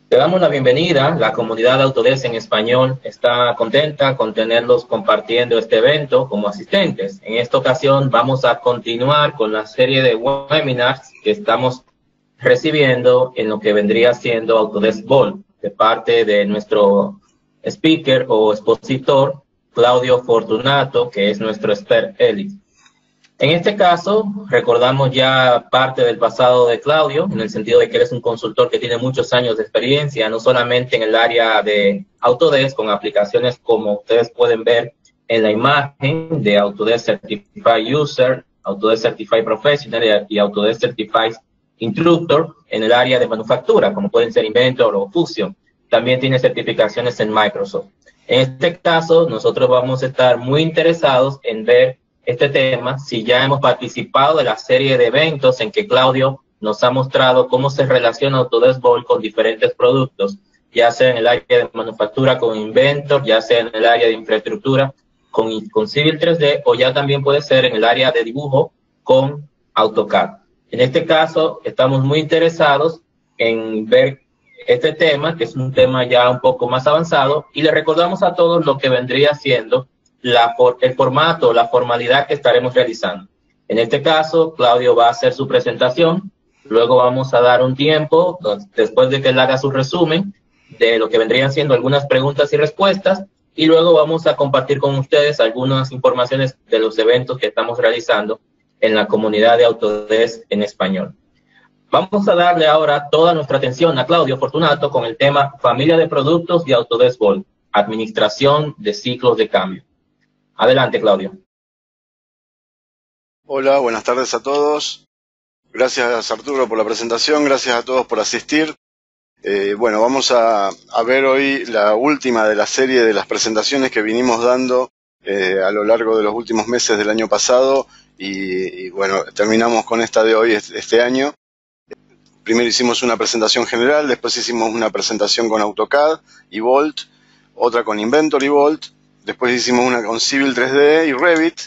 Te damos la bienvenida. La comunidad de Autodesk en español está contenta con tenerlos compartiendo este evento como asistentes. En esta ocasión vamos a continuar con la serie de webinars que estamos recibiendo en lo que vendría siendo Autodesk Gold, de parte de nuestro speaker o expositor, Claudio Fortunato, que es nuestro expert elite. En este caso, recordamos ya parte del pasado de Claudio, en el sentido de que él es un consultor que tiene muchos años de experiencia, no solamente en el área de Autodesk, con aplicaciones como ustedes pueden ver en la imagen de Autodesk Certified User, Autodesk Certified Professional y Autodesk Certified Instructor en el área de manufactura, como pueden ser Inventor o Fusion. También tiene certificaciones en Microsoft. En este caso, nosotros vamos a estar muy interesados en ver este tema, si ya hemos participado de la serie de eventos en que Claudio nos ha mostrado cómo se relaciona Autodesk Gold con diferentes productos, ya sea en el área de manufactura con Inventor, ya sea en el área de infraestructura con Civil 3D, o ya también puede ser en el área de dibujo con AutoCAD. En este caso, estamos muy interesados en ver este tema, que es un tema ya un poco más avanzado, y le recordamos a todos lo que vendría siendo el formato, la formalidad que estaremos realizando. En este caso, Claudio va a hacer su presentación, luego vamos a dar un tiempo, después de que él haga su resumen, de lo que vendrían siendo algunas preguntas y respuestas, y luego vamos a compartir con ustedes algunas informaciones de los eventos que estamos realizando en la comunidad de Autodesk en español. Vamos a darle ahora toda nuestra atención a Claudio Fortunato con el tema Familia de Productos de Autodesk Gold, Administración de Ciclos de Cambio. Adelante, Claudio. Hola, buenas tardes a todos. Gracias, Arturo, por la presentación. Gracias a todos por asistir. Bueno, vamos a ver hoy la última de la serie de las presentaciones que vinimos dando a lo largo de los últimos meses del año pasado y bueno, terminamos con esta de hoy este año. Primero hicimos una presentación general, después hicimos una presentación con AutoCAD y Volt, otra con Inventor y Volt. Después hicimos una con Civil 3D y Revit.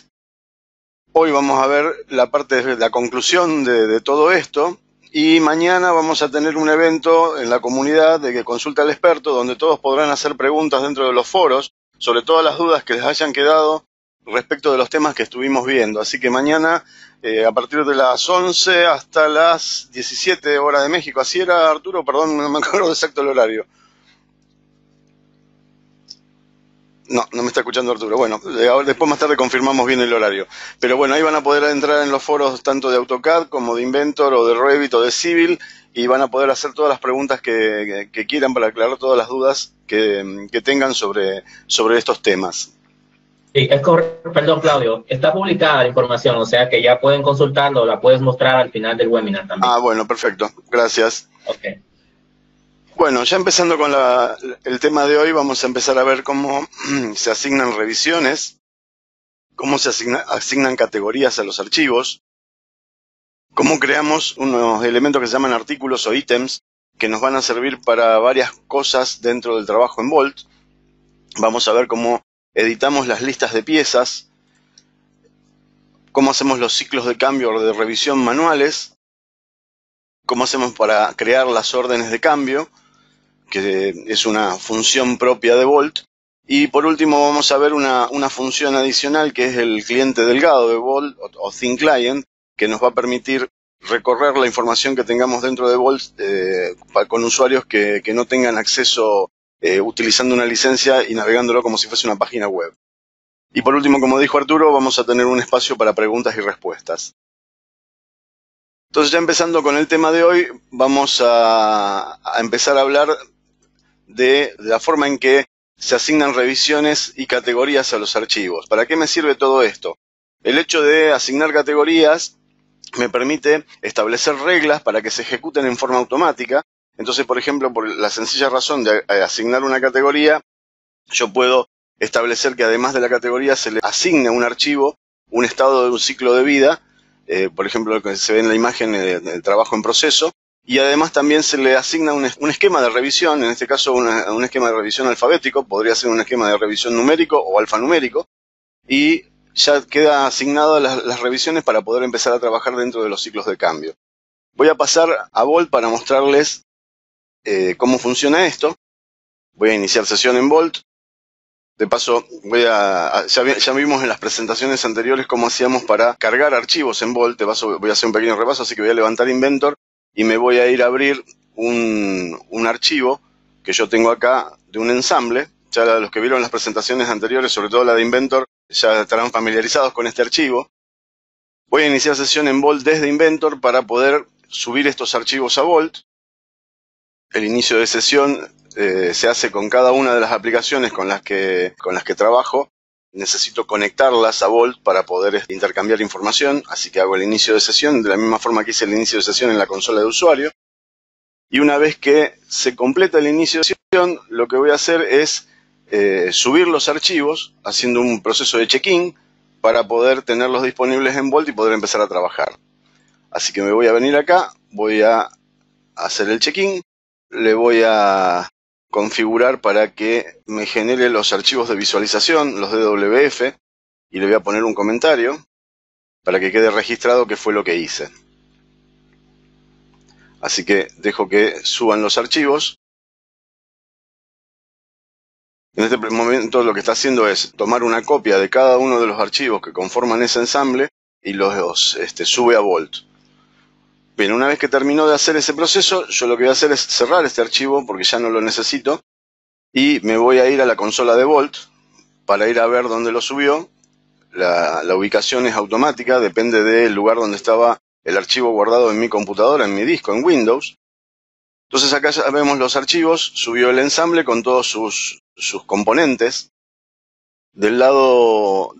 Hoy vamos a ver la parte de la conclusión de todo esto. Y mañana vamos a tener un evento en la comunidad de que consulta al experto, donde todos podrán hacer preguntas dentro de los foros sobre todas las dudas que les hayan quedado respecto de los temas que estuvimos viendo. Así que mañana, a partir de las 11 hasta las 17 horas de México. Así era, Arturo, perdón, no me acuerdo exacto el horario. No me está escuchando Arturo. Bueno, después más tarde confirmamos bien el horario. Pero bueno, ahí van a poder entrar en los foros tanto de AutoCAD como de Inventor o de Revit o de Civil y van a poder hacer todas las preguntas que quieran para aclarar todas las dudas que tengan sobre estos temas. Sí, es correcto, perdón, Claudio, está publicada la información, o sea que ya pueden consultarlo, la puedes mostrar al final del webinar también. Ah, bueno, perfecto. Gracias. Ok. Bueno, ya empezando con el tema de hoy, vamos a empezar a ver cómo se asignan revisiones, cómo se asignan categorías a los archivos, cómo creamos unos elementos que se llaman artículos o ítems que nos van a servir para varias cosas dentro del trabajo en Volt. Vamos a ver cómo editamos las listas de piezas, cómo hacemos los ciclos de cambio o de revisión manuales, cómo hacemos para crear las órdenes de cambio, que es una función propia de Volt. Y por último vamos a ver una función adicional que es el cliente delgado de Volt o Thin Client, que nos va a permitir recorrer la información que tengamos dentro de Volt con usuarios que no tengan acceso utilizando una licencia y navegándolo como si fuese una página web. Y por último, como dijo Arturo, vamos a tener un espacio para preguntas y respuestas. Entonces, ya empezando con el tema de hoy, vamos a empezar a hablar de la forma en que se asignan revisiones y categorías a los archivos. ¿Para qué me sirve todo esto? El hecho de asignar categorías me permite establecer reglas para que se ejecuten en forma automática. Entonces, por ejemplo, por la sencilla razón de asignar una categoría, yo puedo establecer que además de la categoría se le asigne a un archivo un estado de un ciclo de vida, por ejemplo, lo que se ve en la imagen del trabajo en proceso, y además también se le asigna un esquema de revisión, en este caso un esquema de revisión alfabético, podría ser un esquema de revisión numérico o alfanumérico, y ya queda asignado las revisiones para poder empezar a trabajar dentro de los ciclos de cambio. Voy a pasar a Volt para mostrarles cómo funciona esto. Voy a iniciar sesión en Vault. De paso, ya vimos en las presentaciones anteriores cómo hacíamos para cargar archivos en Vault. De paso, voy a hacer un pequeño repaso, así que voy a levantar Inventor y me voy a ir a abrir un archivo que yo tengo acá de un ensamble. Ya los que vieron las presentaciones anteriores, sobre todo la de Inventor, ya estarán familiarizados con este archivo. Voy a iniciar sesión en Vault desde Inventor para poder subir estos archivos a Vault. El inicio de sesión se hace con cada una de las aplicaciones con las que trabajo. Necesito conectarlas a Vault para poder intercambiar información, así que hago el inicio de sesión de la misma forma que hice el inicio de sesión en la consola de usuario. Y una vez que se completa el inicio de sesión, lo que voy a hacer es subir los archivos haciendo un proceso de check-in para poder tenerlos disponibles en Vault y poder empezar a trabajar. Así que me voy a venir acá, voy a hacer el check-in, le voy a configurar para que me genere los archivos de visualización, los DWF, y le voy a poner un comentario para que quede registrado qué fue lo que hice. Así que dejo que suban los archivos. En este momento lo que está haciendo es tomar una copia de cada uno de los archivos que conforman ese ensamble y los sube a Vault. Bien, una vez que terminó de hacer ese proceso, yo lo que voy a hacer es cerrar este archivo porque ya no lo necesito y me voy a ir a la consola de Vault para ir a ver dónde lo subió. La ubicación es automática, depende del lugar donde estaba el archivo guardado en mi computadora, en mi disco, en Windows. Entonces acá ya vemos los archivos, subió el ensamble con todos sus componentes. Del lado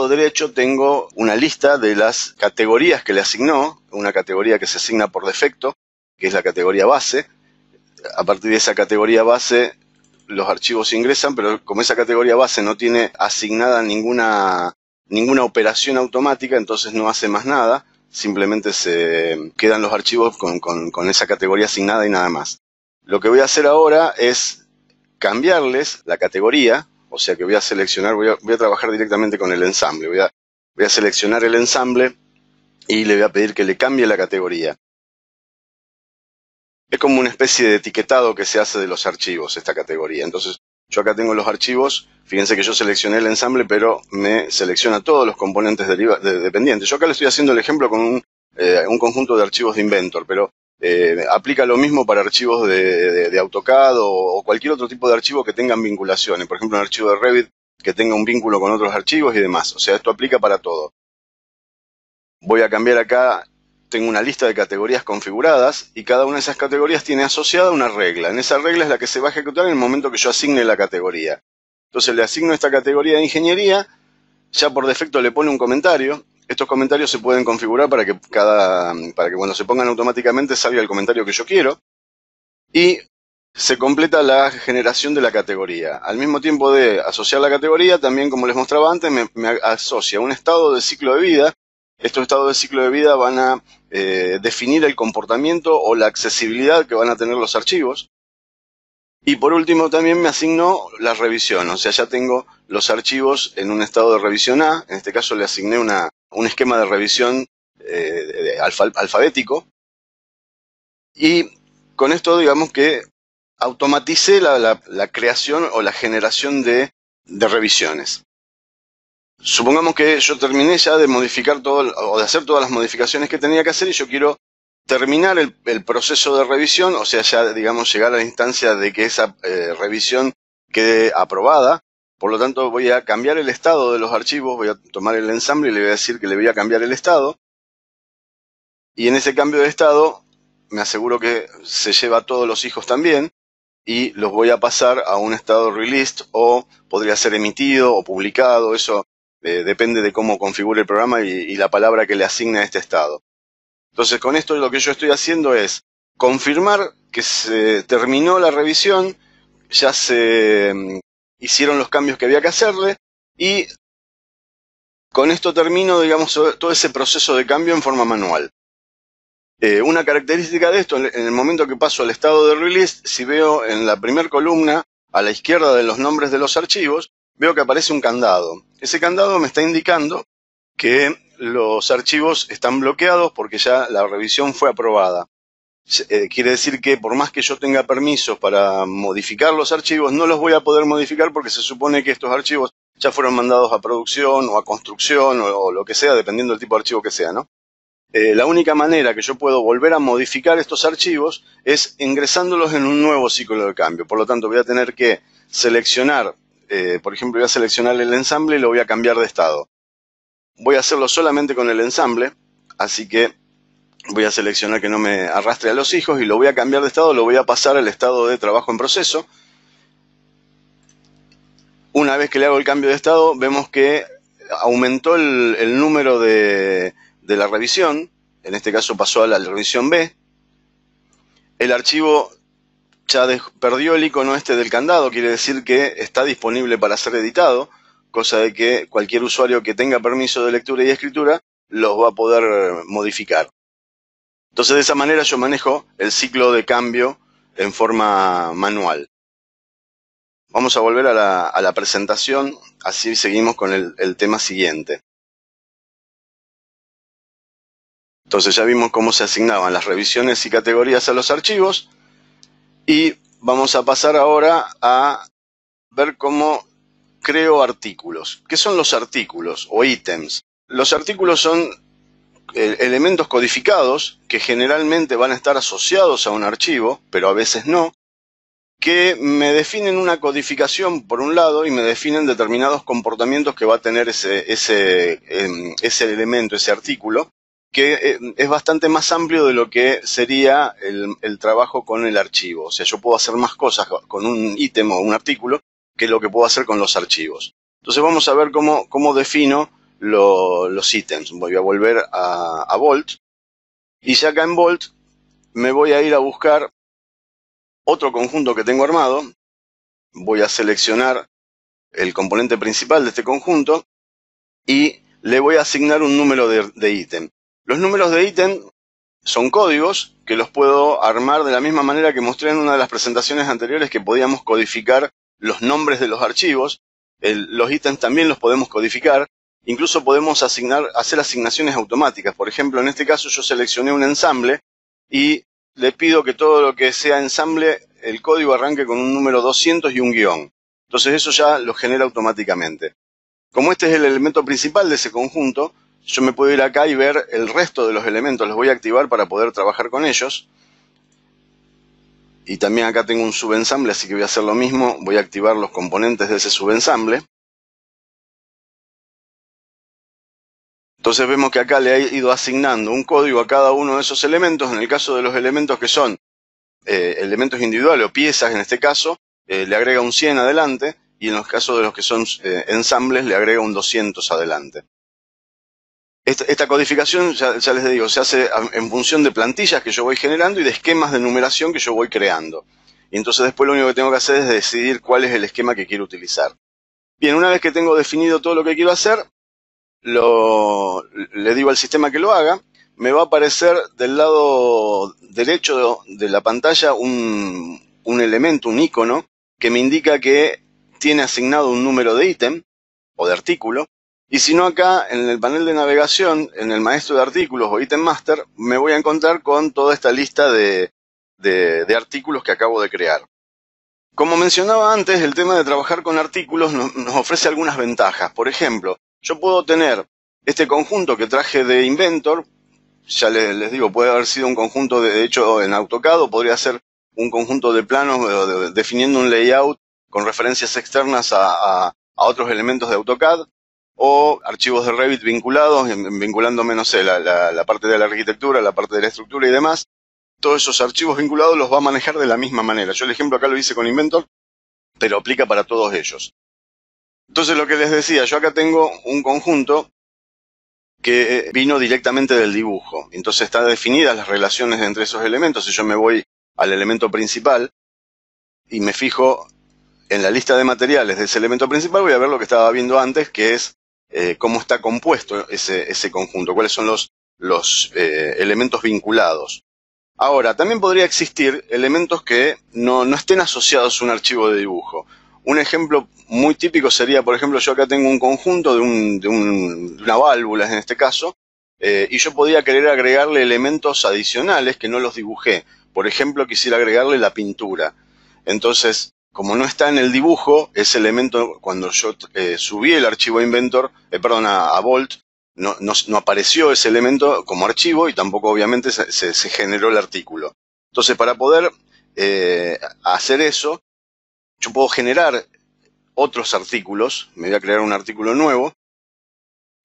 derecho tengo una lista de las categorías que le asignó, una categoría que se asigna por defecto, que es la categoría base. A partir de esa categoría base los archivos ingresan, pero como esa categoría base no tiene asignada ninguna operación automática, entonces no hace más nada, simplemente se quedan los archivos con esa categoría asignada y nada más. Lo que voy a hacer ahora es cambiarles la categoría. O sea que voy a seleccionar, voy a trabajar directamente con el ensamble. Voy a seleccionar el ensamble y le voy a pedir que le cambie la categoría. Es como una especie de etiquetado que se hace de los archivos, esta categoría. Entonces, yo acá tengo los archivos. Fíjense que yo seleccioné el ensamble, pero me selecciona todos los componentes dependientes. Yo acá le estoy haciendo el ejemplo con un conjunto de archivos de Inventor, pero aplica lo mismo para archivos de AutoCAD o cualquier otro tipo de archivo que tengan vinculaciones. Por ejemplo, un archivo de Revit que tenga un vínculo con otros archivos y demás. O sea, esto aplica para todo. Voy a cambiar acá, tengo una lista de categorías configuradas y cada una de esas categorías tiene asociada una regla. En esa regla es la que se va a ejecutar en el momento que yo asigne la categoría. Entonces le asigno esta categoría de ingeniería, ya por defecto le pone un comentario. Estos comentarios se pueden configurar para que cuando se pongan automáticamente salga el comentario que yo quiero. Y se completa la generación de la categoría. Al mismo tiempo de asociar la categoría, también como les mostraba antes, me asocia un estado de ciclo de vida. Estos estados de ciclo de vida van a definir el comportamiento o la accesibilidad que van a tener los archivos. Y por último también me asignó la revisión. O sea, ya tengo los archivos en un estado de revisión A. En este caso le asigné un esquema de revisión alfabético. Y con esto digamos que automaticé la creación o la generación de revisiones. Supongamos que yo terminé ya de modificar o de hacer todas las modificaciones que tenía que hacer y yo quiero terminar el proceso de revisión, o sea, ya digamos llegar a la instancia de que esa revisión quede aprobada. Por lo tanto voy a cambiar el estado de los archivos, voy a tomar el ensamble y le voy a decir que le voy a cambiar el estado. Y en ese cambio de estado me aseguro que se lleva a todos los hijos también y los voy a pasar a un estado released o podría ser emitido o publicado. Eso depende de cómo configure el programa y la palabra que le asigne a este estado. Entonces con esto lo que yo estoy haciendo es confirmar que se terminó la revisión, ya se hicieron los cambios que había que hacerle y con esto termino, digamos, todo ese proceso de cambio en forma manual. Una característica de esto, en el momento que paso al estado de release, si veo en la primera columna a la izquierda de los nombres de los archivos, veo que aparece un candado. Ese candado me está indicando que los archivos están bloqueados porque ya la revisión fue aprobada. quiere decir que por más que yo tenga permisos para modificar los archivos, no los voy a poder modificar porque se supone que estos archivos ya fueron mandados a producción o a construcción o lo que sea, dependiendo del tipo de archivo que sea, ¿no? La única manera que yo puedo volver a modificar estos archivos es ingresándolos en un nuevo ciclo de cambio. Por lo tanto, voy a tener que seleccionar, por ejemplo, voy a seleccionar el ensamble y lo voy a cambiar de estado. Voy a hacerlo solamente con el ensamble, así que voy a seleccionar que no me arrastre a los hijos y lo voy a cambiar de estado, lo voy a pasar al estado de trabajo en proceso. Una vez que le hago el cambio de estado, vemos que aumentó el número de la revisión. En este caso pasó a la revisión B. El archivo ya perdió el icono este del candado, quiere decir que está disponible para ser editado, cosa de que cualquier usuario que tenga permiso de lectura y escritura los va a poder modificar. Entonces de esa manera yo manejo el ciclo de cambio en forma manual. Vamos a volver a la presentación, así seguimos con el tema siguiente. Entonces ya vimos cómo se asignaban las revisiones y categorías a los archivos y vamos a pasar ahora a ver cómo creo artículos. ¿Qué son los artículos o ítems? Los artículos son elementos codificados que generalmente van a estar asociados a un archivo, pero a veces no, que me definen una codificación por un lado y me definen determinados comportamientos que va a tener ese elemento, ese artículo, que es bastante más amplio de lo que sería el trabajo con el archivo. O sea, yo puedo hacer más cosas con un ítem o un artículo que lo que puedo hacer con los archivos. Entonces vamos a ver cómo defino los ítems. Voy a volver a Vault y ya acá en Vault me voy a ir a buscar otro conjunto que tengo armado. Voy a seleccionar el componente principal de este conjunto y le voy a asignar un número de ítem. Los números de ítem son códigos que los puedo armar de la misma manera que mostré en una de las presentaciones anteriores, que podíamos codificar los nombres de los archivos. Los ítems también los podemos codificar. Incluso podemos hacer asignaciones automáticas. Por ejemplo, en este caso yo seleccioné un ensamble y le pido que todo lo que sea ensamble, el código arranque con un número 200 y un guión. Entonces eso ya lo genera automáticamente. Como este es el elemento principal de ese conjunto, yo me puedo ir acá y ver el resto de los elementos. Los voy a activar para poder trabajar con ellos. Y también acá tengo un subensamble, así que voy a hacer lo mismo. Voy a activar los componentes de ese subensamble. Entonces vemos que acá le he ido asignando un código a cada uno de esos elementos. En el caso de los elementos que son elementos individuales o piezas, en este caso, le agrega un 100 adelante. Y en los casos de los que son ensambles, le agrega un 200 adelante. Esta codificación, ya les digo, se hace en función de plantillas que yo voy generando y de esquemas de numeración que yo voy creando. Y entonces después lo único que tengo que hacer es decidir cuál es el esquema que quiero utilizar. Bien, una vez que tengo definido todo lo que quiero hacer, le digo al sistema que lo haga. Me va a aparecer del lado derecho de la pantalla un elemento, un icono, que me indica que tiene asignado un número de ítem o de artículo. Y si no, acá en el panel de navegación, en el maestro de artículos o ítem master, me voy a encontrar con toda esta lista de artículos que acabo de crear. Como mencionaba antes, el tema de trabajar con artículos nos ofrece algunas ventajas. Por ejemplo, yo puedo tener este conjunto que traje de Inventor. Ya les digo, puede haber sido un conjunto, de hecho en AutoCAD, o podría ser un conjunto de planos definiendo un layout con referencias externas a otros elementos de AutoCAD. O archivos de Revit vinculados, vinculándome, no sé, la parte de la arquitectura, la parte de la estructura y demás. Todos esos archivos vinculados los va a manejar de la misma manera. Yo el ejemplo acá lo hice con Inventor, pero aplica para todos ellos. Entonces lo que les decía, yo acá tengo un conjunto que vino directamente del dibujo. Entonces están definidas las relaciones entre esos elementos. Si yo me voy al elemento principal y me fijo en la lista de materiales de ese elemento principal, voy a ver lo que estaba viendo antes, que es cómo está compuesto ese conjunto, cuáles son los elementos vinculados. Ahora, también podría existir elementos que no estén asociados a un archivo de dibujo. Un ejemplo muy típico sería, por ejemplo, yo acá tengo un conjunto de una válvula, en este caso, y yo podía querer agregarle elementos adicionales que no los dibujé. Por ejemplo, quisiera agregarle la pintura. Entonces, como no está en el dibujo, ese elemento, cuando yo subí el archivo a Inventor, a Vault, no apareció ese elemento como archivo y tampoco obviamente se generó el artículo. Entonces, para poder hacer eso, yo puedo generar otros artículos. Me voy a crear un artículo nuevo.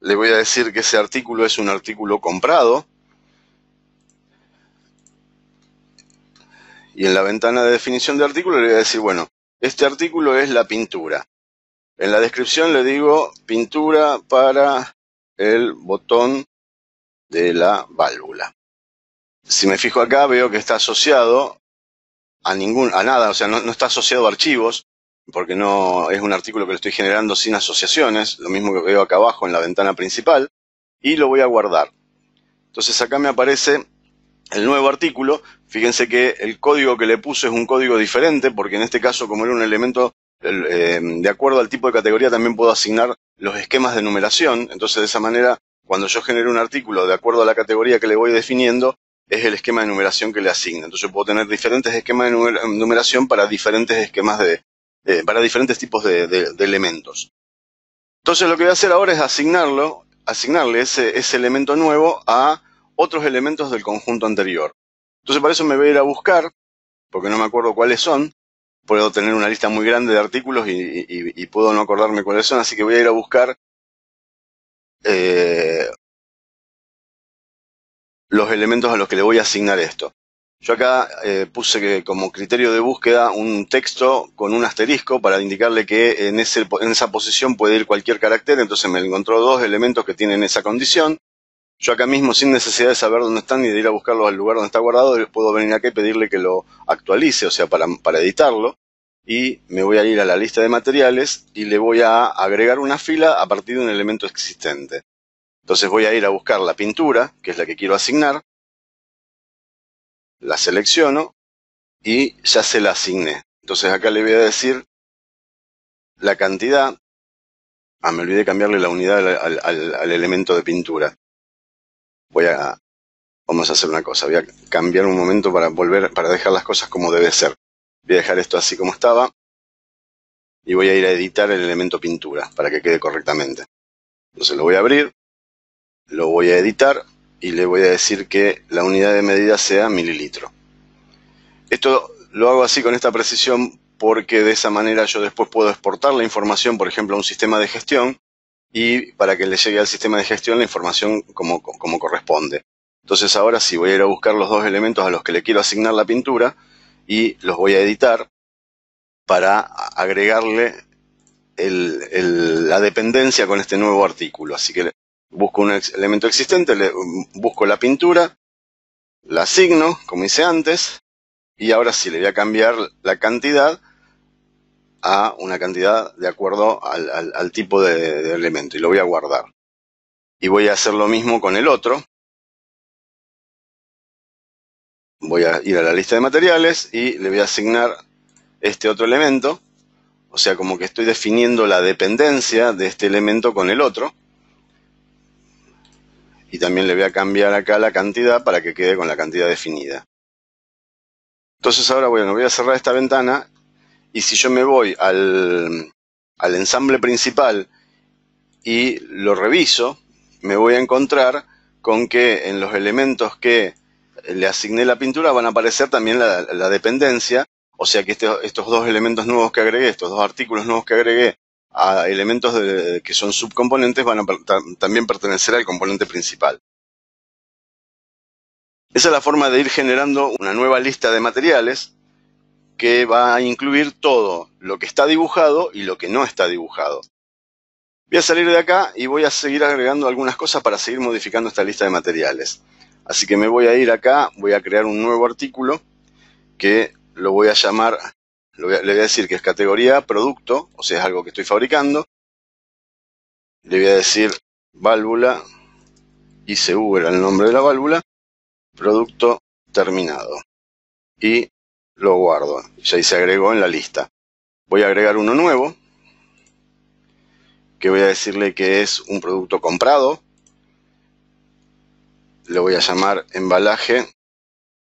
Le voy a decir que ese artículo es un artículo comprado. Y en la ventana de definición de artículo le voy a decir, bueno, este artículo es la pintura. En la descripción le digo pintura para el botón de la válvula. Si me fijo acá, veo que está asociado a nada, o sea, no está asociado a archivos, porque no es un artículo que lo estoy generando sin asociaciones, lo mismo que veo acá abajo en la ventana principal, y lo voy a guardar. Entonces acá me aparece el nuevo artículo. Fíjense que el código que le puse es un código diferente, porque en este caso, como era un elemento, de acuerdo al tipo de categoría, también puedo asignar los esquemas de numeración. Entonces, de esa manera, cuando yo genero un artículo de acuerdo a la categoría que le voy definiendo, es el esquema de numeración que le asigna. Entonces, yo puedo tener diferentes esquemas de numeración para diferentes esquemas para diferentes tipos de elementos. Entonces, lo que voy a hacer ahora es asignarle ese elemento nuevo a otros elementos del conjunto anterior. Entonces, para eso me voy a ir a buscar, porque no me acuerdo cuáles son. Puedo tener una lista muy grande de artículos y puedo no acordarme cuáles son, así que voy a ir a buscar los elementos a los que le voy a asignar esto. Yo acá puse que como criterio de búsqueda un texto con un asterisco para indicarle que en esa posición puede ir cualquier carácter. Entonces me encontró dos elementos que tienen esa condición. Yo acá mismo, sin necesidad de saber dónde están ni de ir a buscarlos al lugar donde está guardado, puedo venir acá y pedirle que lo actualice, o sea, para editarlo. Y me voy a ir a la lista de materiales y le voy a agregar una fila a partir de un elemento existente. Entonces voy a ir a buscar la pintura, que es la que quiero asignar. La selecciono y ya se la asigné. Entonces acá le voy a decir la cantidad. Me olvidé cambiarle la unidad al elemento de pintura. Vamos a hacer una cosa. Voy a cambiar un momento para dejar las cosas como debe ser. Voy a dejar esto así como estaba. Y voy a ir a editar el elemento pintura para que quede correctamente. Entonces lo voy a abrir. Lo voy a editar. Y le voy a decir que la unidad de medida sea mililitro. Esto lo hago así con esta precisión porque de esa manera yo después puedo exportar la información, por ejemplo, a un sistema de gestión, y para que le llegue al sistema de gestión la información como corresponde. Entonces ahora sí voy a ir a buscar los dos elementos a los que le quiero asignar la pintura y los voy a editar para agregarle la dependencia con este nuevo artículo. Así que busco un elemento existente, busco la pintura, la asigno, como hice antes, y ahora sí le voy a cambiar la cantidad a una cantidad de acuerdo al tipo de elemento, y lo voy a guardar. Y voy a hacer lo mismo con el otro. Voy a ir a la lista de materiales y le voy a asignar este otro elemento, o sea, como que estoy definiendo la dependencia de este elemento con el otro. Y también le voy a cambiar acá la cantidad para que quede con la cantidad definida. Entonces ahora voy a cerrar esta ventana, y si yo me voy al ensamble principal y lo reviso, me voy a encontrar con que en los elementos que le asigné la pintura van a aparecer también la dependencia, o sea que estos dos elementos nuevos que agregué, estos dos artículos nuevos que agregué a elementos que son subcomponentes, van a también pertenecer al componente principal. Esa es la forma de ir generando una nueva lista de materiales que va a incluir todo lo que está dibujado y lo que no está dibujado. Voy a salir de acá y voy a seguir agregando algunas cosas para seguir modificando esta lista de materiales. Así que me voy a ir acá, voy a crear un nuevo artículo que lo voy a llamar, le voy a decir que es categoría producto, o sea, es algo que estoy fabricando. Le voy a decir válvula, ICU era el nombre de la válvula, producto terminado. Y lo guardo, ya ahí se agregó en la lista. Voy a agregar uno nuevo, que voy a decirle que es un producto comprado. le voy a llamar embalaje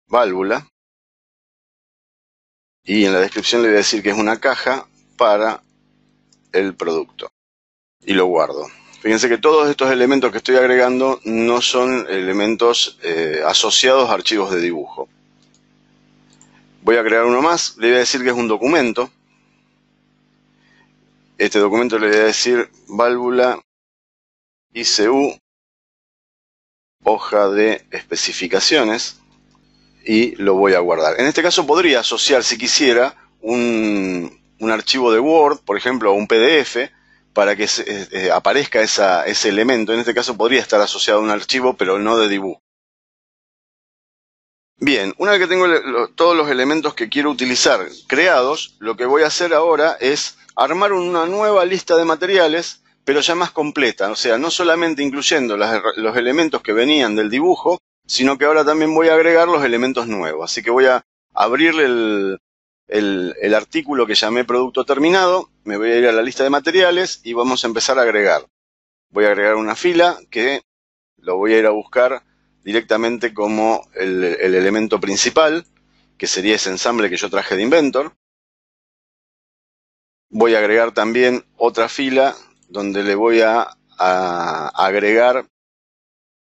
válvula. Y en la descripción le voy a decir que es una caja para el producto. Y lo guardo. Fíjense que todos estos elementos que estoy agregando no son elementos asociados a archivos de dibujo. Voy a crear uno más. Le voy a decir que es un documento. Este documento le voy a decir válvula ICU, hoja de especificaciones, y lo voy a guardar. En este caso podría asociar, si quisiera, un archivo de Word, por ejemplo, o un PDF, para que aparezca ese elemento. En este caso podría estar asociado a un archivo, pero no de dibujo. Bien, una vez que tengo todos los elementos que quiero utilizar creados, lo que voy a hacer ahora es armar una nueva lista de materiales, pero ya más completa. O sea, no solamente incluyendo los elementos que venían del dibujo, sino que ahora también voy a agregar los elementos nuevos. Así que voy a abrir el artículo que llamé producto terminado, me voy a ir a la lista de materiales y vamos a empezar a agregar. Voy a agregar una fila que lo voy a ir a buscar directamente como el elemento principal, que sería ese ensamble que yo traje de Inventor. Voy a agregar también otra fila donde le voy a agregar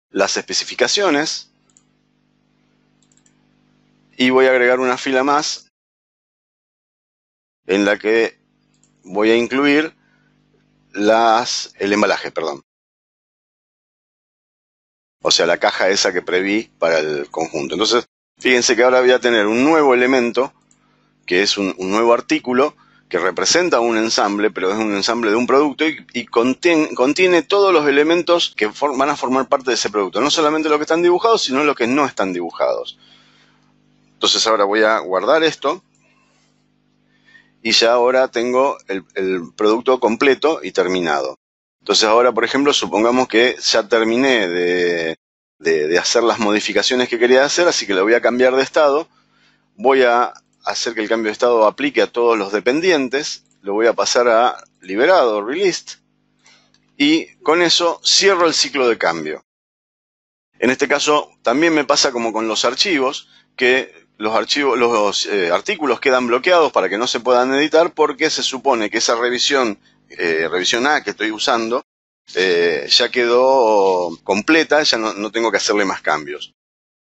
las especificaciones. Y voy a agregar una fila más en la que voy a incluir el embalaje, perdón. O sea, la caja esa que preví para el conjunto. Entonces, fíjense que ahora voy a tener un nuevo elemento, que es un nuevo artículo, que representa un ensamble, pero es un ensamble de un producto y contiene todos los elementos que van a formar parte de ese producto. No solamente los que están dibujados, sino los que no están dibujados. Entonces ahora voy a guardar esto. Y ya ahora tengo el producto completo y terminado. Entonces ahora, por ejemplo, supongamos que ya terminé de hacer las modificaciones que quería hacer, así que le voy a cambiar de estado. Voy a hacer que el cambio de estado aplique a todos los dependientes. Lo voy a pasar a liberado, released. Y con eso cierro el ciclo de cambio. En este caso también me pasa como con los archivos, que los artículos quedan bloqueados para que no se puedan editar porque se supone que esa revisión A que estoy usando ya quedó completa, ya no tengo que hacerle más cambios.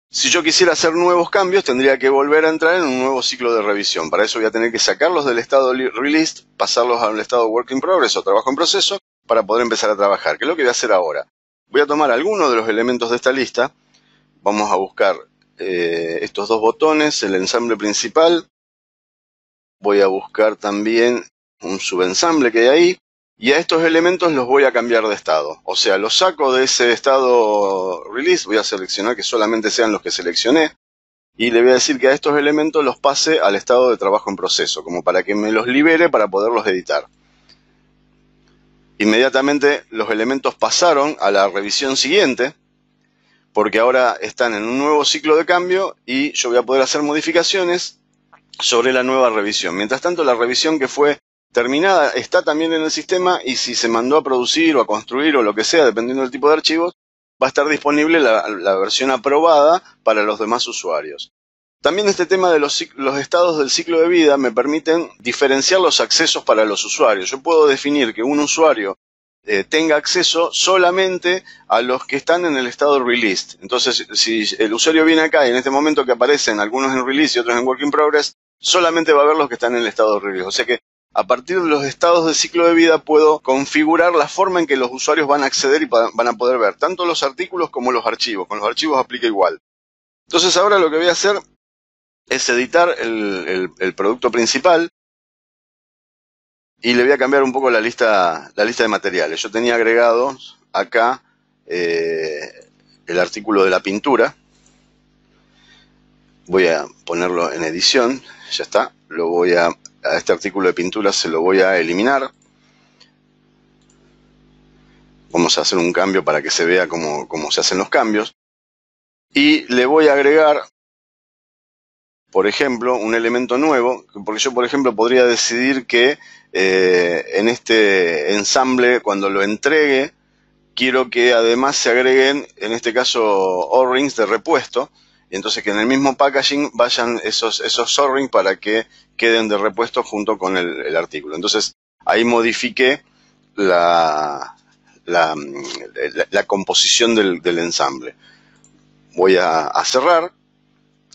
Si yo quisiera hacer nuevos cambios tendría que volver a entrar en un nuevo ciclo de revisión. Para eso voy a tener que sacarlos del estado released, pasarlos al estado work in progress o trabajo en proceso para poder empezar a trabajar, que es lo que voy a hacer ahora. Voy a tomar algunos de los elementos de esta lista, vamos a buscar estos dos botones, el ensamble principal, voy a buscar también un subensamble que hay ahí, y a estos elementos los voy a cambiar de estado. O sea, los saco de ese estado release, voy a seleccionar que solamente sean los que seleccioné, y le voy a decir que a estos elementos los pase al estado de trabajo en proceso, como para que me los libere para poderlos editar. Inmediatamente los elementos pasaron a la revisión siguiente, porque ahora están en un nuevo ciclo de cambio y yo voy a poder hacer modificaciones sobre la nueva revisión. Mientras tanto, la revisión que fue terminada está también en el sistema y si se mandó a producir o a construir o lo que sea, dependiendo del tipo de archivos, va a estar disponible la versión aprobada para los demás usuarios. También este tema de los estados del ciclo de vida me permiten diferenciar los accesos para los usuarios. Yo puedo definir que un usuario tenga acceso solamente a los que están en el estado released. Entonces, si el usuario viene acá y en este momento que aparecen algunos en release y otros en work in progress, solamente va a ver los que están en el estado release. O sea que a partir de los estados de ciclo de vida puedo configurar la forma en que los usuarios van a acceder y van a poder ver tanto los artículos como los archivos. Con los archivos aplica igual. Entonces ahora lo que voy a hacer es editar el producto principal. Y le voy a cambiar un poco la lista de materiales. Yo tenía agregado acá el artículo de la pintura. Voy a ponerlo en edición. Ya está. A este artículo de pintura se lo voy a eliminar. Vamos a hacer un cambio para que se vea cómo se hacen los cambios. Y le voy a agregar, por ejemplo, un elemento nuevo. Porque yo, por ejemplo, podría decidir que en este ensamble, cuando lo entregue quiero que además se agreguen, en este caso, O-rings de repuesto. Y entonces que en el mismo packaging vayan esos O-rings para que queden de repuesto junto con el artículo. Entonces ahí modifiqué la composición del ensamble. Voy a cerrar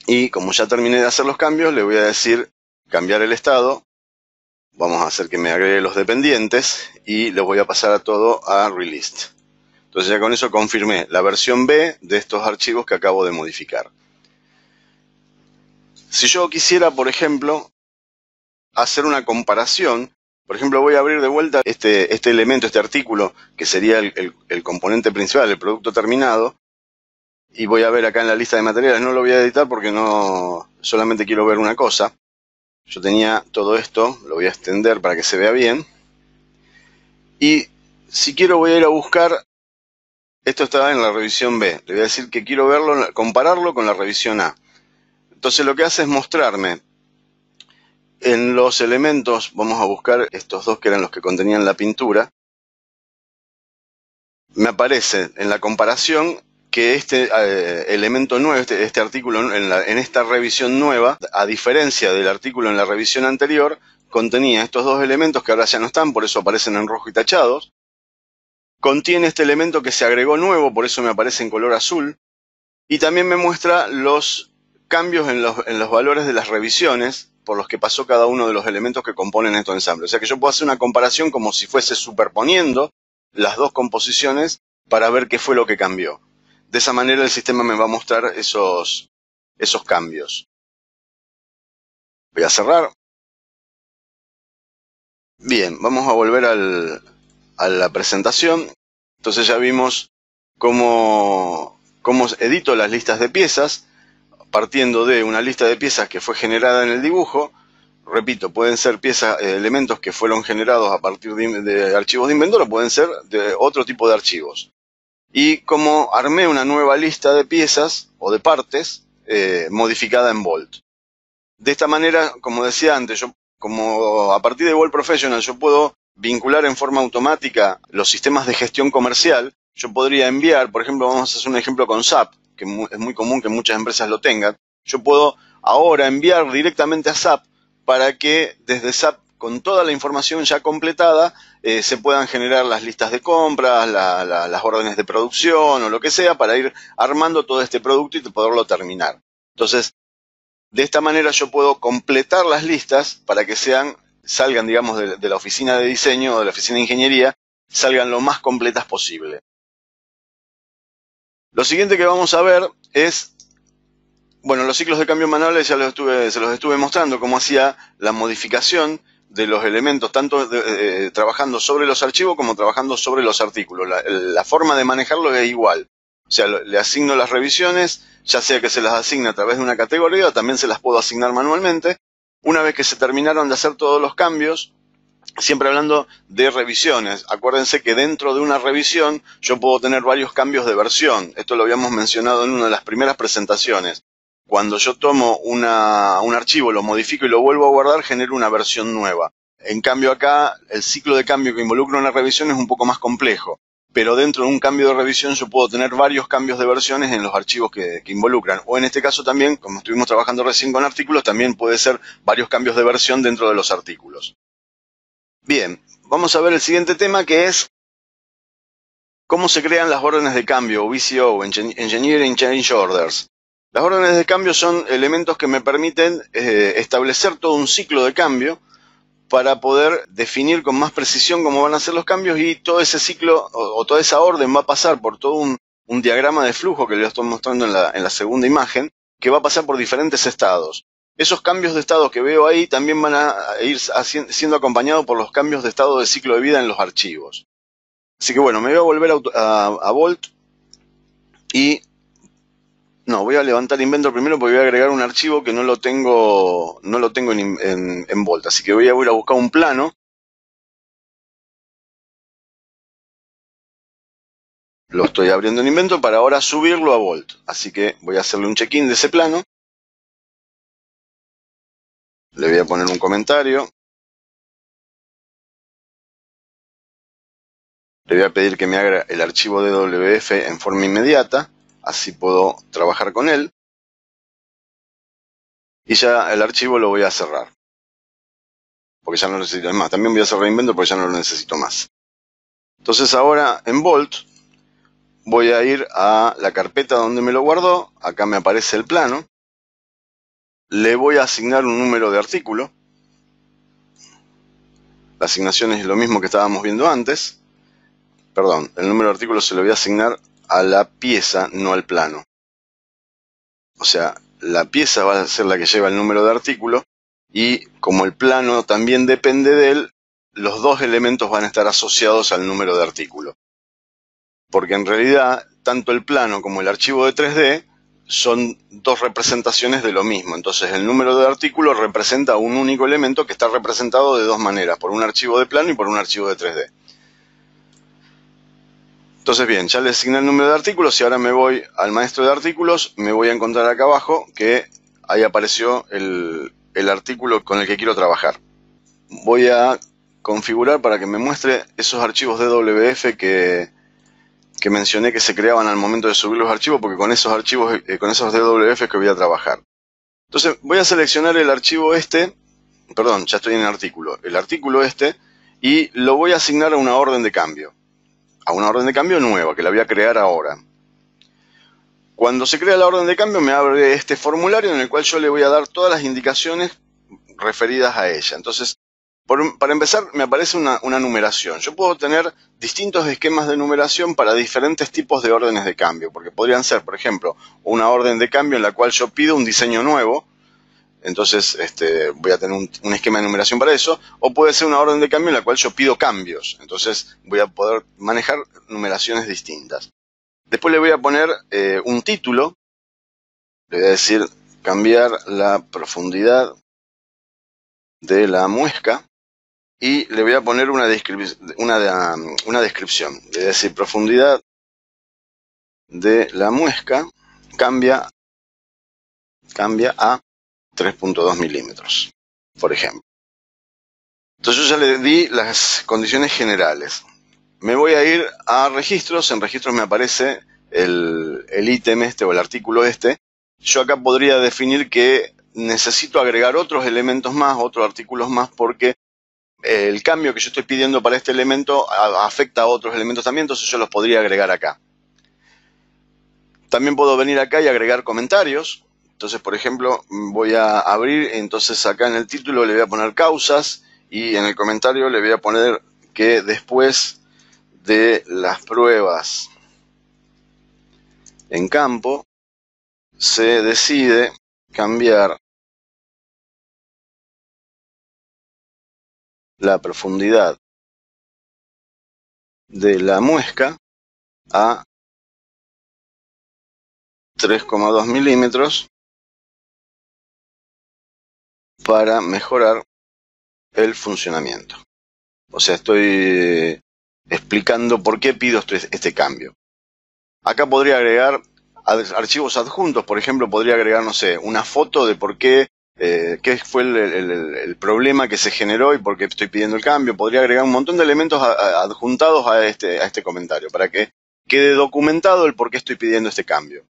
y como ya terminé de hacer los cambios, le voy a decir cambiar el estado. Vamos a hacer que me agregue los dependientes y le voy a pasar a todo a released. Entonces ya con eso confirmé la versión B de estos archivos que acabo de modificar. Si yo quisiera, por ejemplo, hacer una comparación, por ejemplo, voy a abrir de vuelta este elemento, este artículo, que sería el componente principal, el producto terminado, y voy a ver acá en la lista de materiales. No lo voy a editar porque no, solamente quiero ver una cosa. Yo tenía todo esto, lo voy a extender para que se vea bien. Y si quiero voy a ir a buscar, esto estaba en la revisión B, le voy a decir que quiero verlo, compararlo con la revisión A. Entonces lo que hace es mostrarme en los elementos, vamos a buscar estos dos que eran los que contenían la pintura. Me aparece en la comparación que este elemento nuevo, este artículo en esta revisión nueva, a diferencia del artículo en la revisión anterior, contenía estos dos elementos que ahora ya no están, por eso aparecen en rojo y tachados. Contiene este elemento que se agregó nuevo, por eso me aparece en color azul. Y también me muestra los cambios en los valores de las revisiones por los que pasó cada uno de los elementos que componen estos ensambles. O sea que yo puedo hacer una comparación como si fuese superponiendo las dos composiciones para ver qué fue lo que cambió. De esa manera el sistema me va a mostrar esos cambios. Voy a cerrar. Bien, vamos a volver a la presentación. Entonces ya vimos cómo edito las listas de piezas, partiendo de una lista de piezas que fue generada en el dibujo. Repito, pueden ser elementos que fueron generados a partir de archivos de Inventor o pueden ser de otro tipo de archivos. Y cómo armé una nueva lista de piezas o de partes modificada en Bolt. De esta manera, como decía antes, como a partir de Bolt Professional yo puedo vincular en forma automática los sistemas de gestión comercial, yo podría enviar, por ejemplo, vamos a hacer un ejemplo con SAP, que es muy común que muchas empresas lo tengan. Yo puedo ahora enviar directamente a SAP para que desde SAP, con toda la información ya completada, se puedan generar las listas de compras, las órdenes de producción o lo que sea, para ir armando todo este producto y poderlo terminar. Entonces, de esta manera yo puedo completar las listas para que salgan, digamos, de la oficina de diseño o de la oficina de ingeniería, salgan lo más completas posible. Lo siguiente que vamos a ver es, bueno, los ciclos de cambio manuales ya se los estuve mostrando, cómo hacía la modificación de los elementos, tanto trabajando sobre los archivos como trabajando sobre los artículos. La forma de manejarlo es igual. O sea, le asigno las revisiones, ya sea que se las asigne a través de una categoría o también se las puedo asignar manualmente. Una vez que se terminaron de hacer todos los cambios, siempre hablando de revisiones, acuérdense que dentro de una revisión yo puedo tener varios cambios de versión. Esto lo habíamos mencionado en una de las primeras presentaciones. Cuando yo tomo un archivo, lo modifico y lo vuelvo a guardar, genero una versión nueva. En cambio acá, el ciclo de cambio que involucra una revisión es un poco más complejo. Pero dentro de un cambio de revisión yo puedo tener varios cambios de versiones en los archivos que involucran. O en este caso también, como estuvimos trabajando recién con artículos, también puede ser varios cambios de versión dentro de los artículos. Bien, vamos a ver el siguiente tema, que es cómo se crean las órdenes de cambio, o VCO, Engineering Change Orders. Las órdenes de cambio son elementos que me permiten establecer todo un ciclo de cambio para poder definir con más precisión cómo van a ser los cambios, y todo ese ciclo o toda esa orden va a pasar por todo un diagrama de flujo que les estoy mostrando en la segunda imagen, que va a pasar por diferentes estados. Esos cambios de estado que veo ahí también van a ir siendo acompañados por los cambios de estado de ciclo de vida en los archivos. Así que bueno, me voy a volver a Bolt y no, voy a levantar Inventor primero porque voy a agregar un archivo que no lo tengo en Bolt. Así que voy a ir a buscar un plano. Lo estoy abriendo en Inventor para ahora subirlo a Bolt. Así que voy a hacerle un check-in de ese plano. Le voy a poner un comentario. Le voy a pedir que me haga el archivo DWF en forma inmediata, así puedo trabajar con él. Y ya el archivo lo voy a cerrar, porque ya no lo necesito. Es más, también voy a cerrar Inventor porque ya no lo necesito más. Entonces ahora en Bolt voy a ir a la carpeta donde me lo guardó. Acá me aparece el plano. Le voy a asignar un número de artículo. La asignación es lo mismo que estábamos viendo antes. Perdón, el número de artículo se lo voy a asignar a la pieza, no al plano. O sea, la pieza va a ser la que lleva el número de artículo, y como el plano también depende de él, los dos elementos van a estar asociados al número de artículo. Porque en realidad, tanto el plano como el archivo de 3D son dos representaciones de lo mismo. Entonces el número de artículo representa un único elemento que está representado de dos maneras, por un archivo de plano y por un archivo de 3D. Entonces bien, ya le asigné el número de artículos y ahora me voy al maestro de artículos. Me voy a encontrar acá abajo que ahí apareció el artículo con el que quiero trabajar. Voy a configurar para que me muestre esos archivos DWF que mencioné que se creaban al momento de subir los archivos, porque con esos archivos, con esos DWF que voy a trabajar. Entonces voy a seleccionar el archivo este, perdón, ya estoy en el artículo este, y lo voy a asignar a una orden de cambio. A una orden de cambio nueva, que la voy a crear ahora. Cuando se crea la orden de cambio me abre este formulario en el cual yo le voy a dar todas las indicaciones referidas a ella. Entonces, para empezar, me aparece una numeración. Yo puedo tener distintos esquemas de numeración para diferentes tipos de órdenes de cambio, porque podrían ser, por ejemplo, una orden de cambio en la cual yo pido un diseño nuevo. Entonces voy a tener un esquema de numeración para eso, o puede ser una orden de cambio en la cual yo pido cambios. Entonces voy a poder manejar numeraciones distintas. Después le voy a poner un título. Le voy a decir cambiar la profundidad de la muesca, y le voy a poner una descripción. Le voy a decir profundidad de la muesca cambia a 3.2 milímetros, por ejemplo. Entonces yo ya le di las condiciones generales. Me voy a ir a registros. En registros me aparece el ítem este o el artículo este. Yo acá podría definir que necesito agregar otros elementos más, otros artículos más, porque el cambio que yo estoy pidiendo para este elemento afecta a otros elementos también, entonces yo los podría agregar acá. También puedo venir acá y agregar comentarios. Entonces, por ejemplo, voy a abrir, entonces acá en el título le voy a poner causas, y en el comentario le voy a poner que después de las pruebas en campo se decide cambiar la profundidad de la muesca a 3,2 milímetros para mejorar el funcionamiento. O sea, estoy explicando por qué pido este cambio. Acá podría agregar archivos adjuntos. Por ejemplo, podría agregar, no sé, una foto de por qué fue el problema que se generó y por qué estoy pidiendo el cambio. Podría agregar un montón de elementos adjuntados a este comentario para que quede documentado el por qué estoy pidiendo este cambio.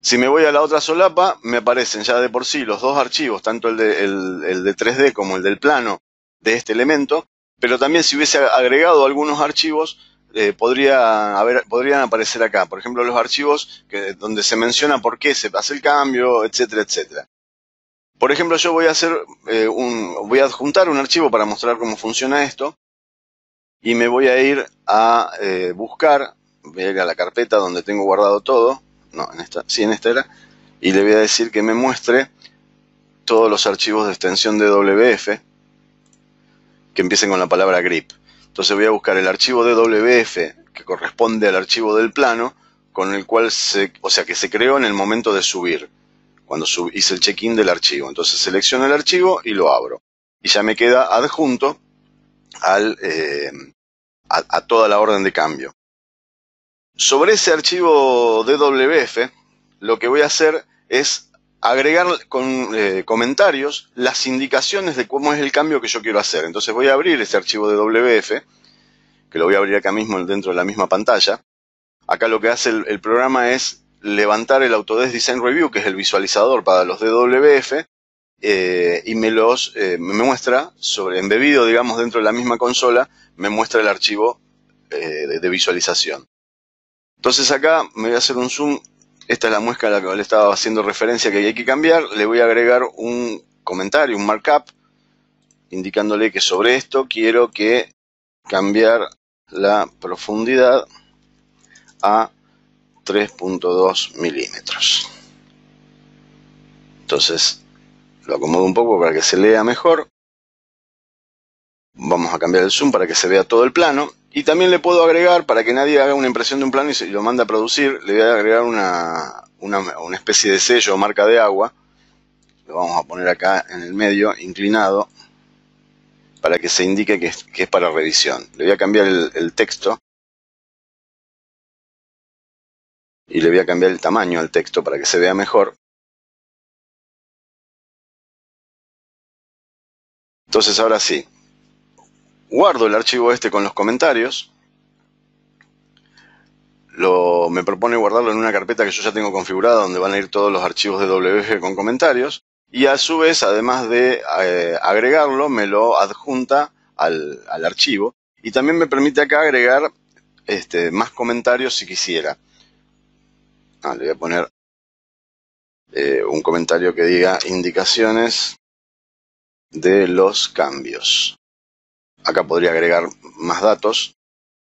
Si me voy a la otra solapa, me aparecen ya de por sí los dos archivos, tanto el de 3D como el del plano de este elemento, pero también si hubiese agregado algunos archivos, podrían aparecer acá. Por ejemplo, los archivos donde se menciona por qué se hace el cambio, etcétera, etcétera. Por ejemplo, yo voy a voy a adjuntar un archivo para mostrar cómo funciona esto, y me voy a ir a buscar, voy a ir a la carpeta donde tengo guardado todo. No, en esta era. Y le voy a decir que me muestre todos los archivos de extensión de WF que empiecen con la palabra grip. Entonces voy a buscar el archivo de WF que corresponde al archivo del plano, con el cual o sea, que se creó en el momento de subir, cuando hice el check-in del archivo. Entonces selecciono el archivo y lo abro. Y ya me queda adjunto a toda la orden de cambio. Sobre ese archivo DWF, lo que voy a hacer es agregar con comentarios las indicaciones de cómo es el cambio que yo quiero hacer. Entonces voy a abrir ese archivo DWF que lo voy a abrir acá mismo dentro de la misma pantalla. Acá lo que hace el programa es levantar el Autodesk Design Review, que es el visualizador para los DWF, y me muestra embebido, digamos, dentro de la misma consola, me muestra el archivo de visualización. Entonces acá me voy a hacer un zoom. Esta es la muesca a la que le estaba haciendo referencia que hay que cambiar. Le voy a agregar un comentario, un markup, indicándole que sobre esto quiero que cambiar la profundidad a 3.2 milímetros. Entonces lo acomodo un poco para que se lea mejor. Vamos a cambiar el zoom para que se vea todo el plano. Y también le puedo agregar, para que nadie haga una impresión de un plano y lo mande a producir, le voy a agregar una especie de sello o marca de agua. Lo vamos a poner acá en el medio, inclinado, para que se indique que es para revisión. Le voy a cambiar el texto. Y le voy a cambiar el tamaño al texto para que se vea mejor. Entonces ahora sí. Guardo el archivo este con los comentarios. Me propone guardarlo en una carpeta que yo ya tengo configurada, donde van a ir todos los archivos de WF con comentarios. Y a su vez, además de agregarlo, me lo adjunta al archivo. Y también me permite acá agregar más comentarios si quisiera. Le voy a poner un comentario que diga indicaciones de los cambios. Acá podría agregar más datos.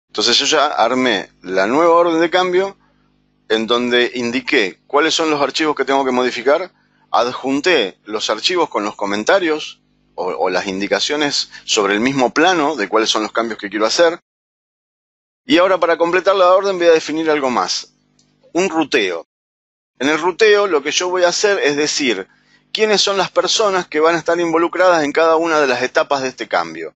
Entonces yo ya armé la nueva orden de cambio en donde indiqué cuáles son los archivos que tengo que modificar, adjunté los archivos con los comentarios o las indicaciones sobre el mismo plano de cuáles son los cambios que quiero hacer. Y ahora para completar la orden voy a definir algo más, un ruteo. En el ruteo lo que yo voy a hacer es decir quiénes son las personas que van a estar involucradas en cada una de las etapas de este cambio.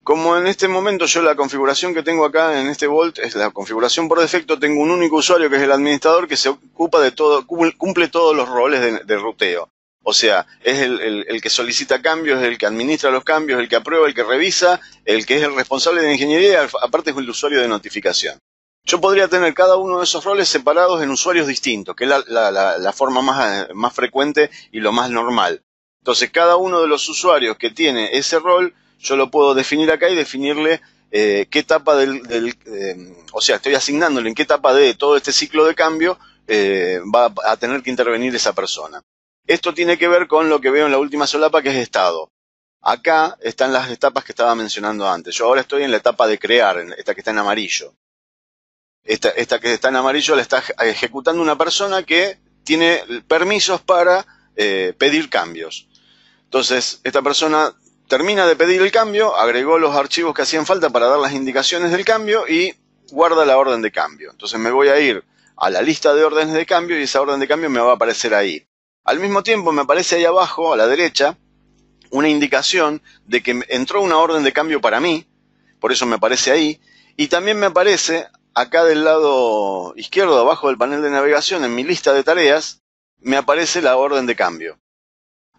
Como en este momento yo la configuración que tengo acá en este Vault es la configuración por defecto, tengo un único usuario que es el administrador que se ocupa de todo, cumple todos los roles de ruteo. O sea, es el que solicita cambios, el que administra los cambios, el que aprueba, el que revisa, el que es el responsable de ingeniería, aparte es el usuario de notificación. Yo podría tener cada uno de esos roles separados en usuarios distintos, que es la forma más frecuente y lo más normal. Entonces, cada uno de los usuarios que tiene ese rol, yo lo puedo definir acá y definirle qué etapa o sea, estoy asignándole en qué etapa de todo este ciclo de cambio va a tener que intervenir esa persona. Esto tiene que ver con lo que veo en la última solapa, que es estado. Acá están las etapas que estaba mencionando antes. Yo ahora estoy en la etapa de crear, esta que está en amarillo. Esta que está en amarillo la está ejecutando una persona que tiene permisos para pedir cambios. Entonces, esta persona termina de pedir el cambio, agregó los archivos que hacían falta para dar las indicaciones del cambio y guarda la orden de cambio. Entonces me voy a ir a la lista de órdenes de cambio y esa orden de cambio me va a aparecer ahí. Al mismo tiempo me aparece ahí abajo, a la derecha, una indicación de que entró una orden de cambio para mí, por eso me aparece ahí, y también me aparece acá del lado izquierdo, abajo del panel de navegación, en mi lista de tareas, me aparece la orden de cambio.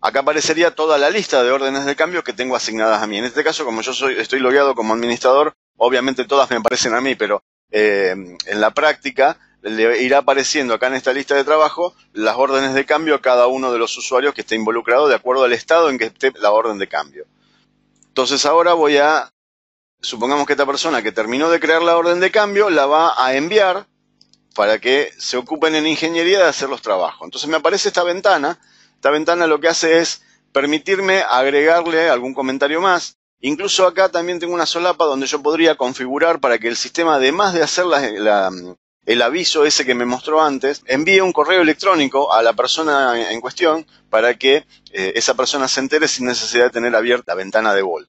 Acá aparecería toda la lista de órdenes de cambio que tengo asignadas a mí. En este caso, como yo estoy logueado como administrador, obviamente todas me aparecen a mí, pero en la práctica le irá apareciendo acá en esta lista de trabajo las órdenes de cambio a cada uno de los usuarios que esté involucrado de acuerdo al estado en que esté la orden de cambio. Entonces ahora supongamos que esta persona que terminó de crear la orden de cambio la va a enviar para que se ocupen en ingeniería de hacer los trabajos. Entonces me aparece esta ventana. Esta ventana lo que hace es permitirme agregarle algún comentario más. Incluso acá también tengo una solapa donde yo podría configurar para que el sistema, además de hacer el aviso ese que me mostró antes, envíe un correo electrónico a la persona en cuestión para que esa persona se entere sin necesidad de tener abierta la ventana de Vault.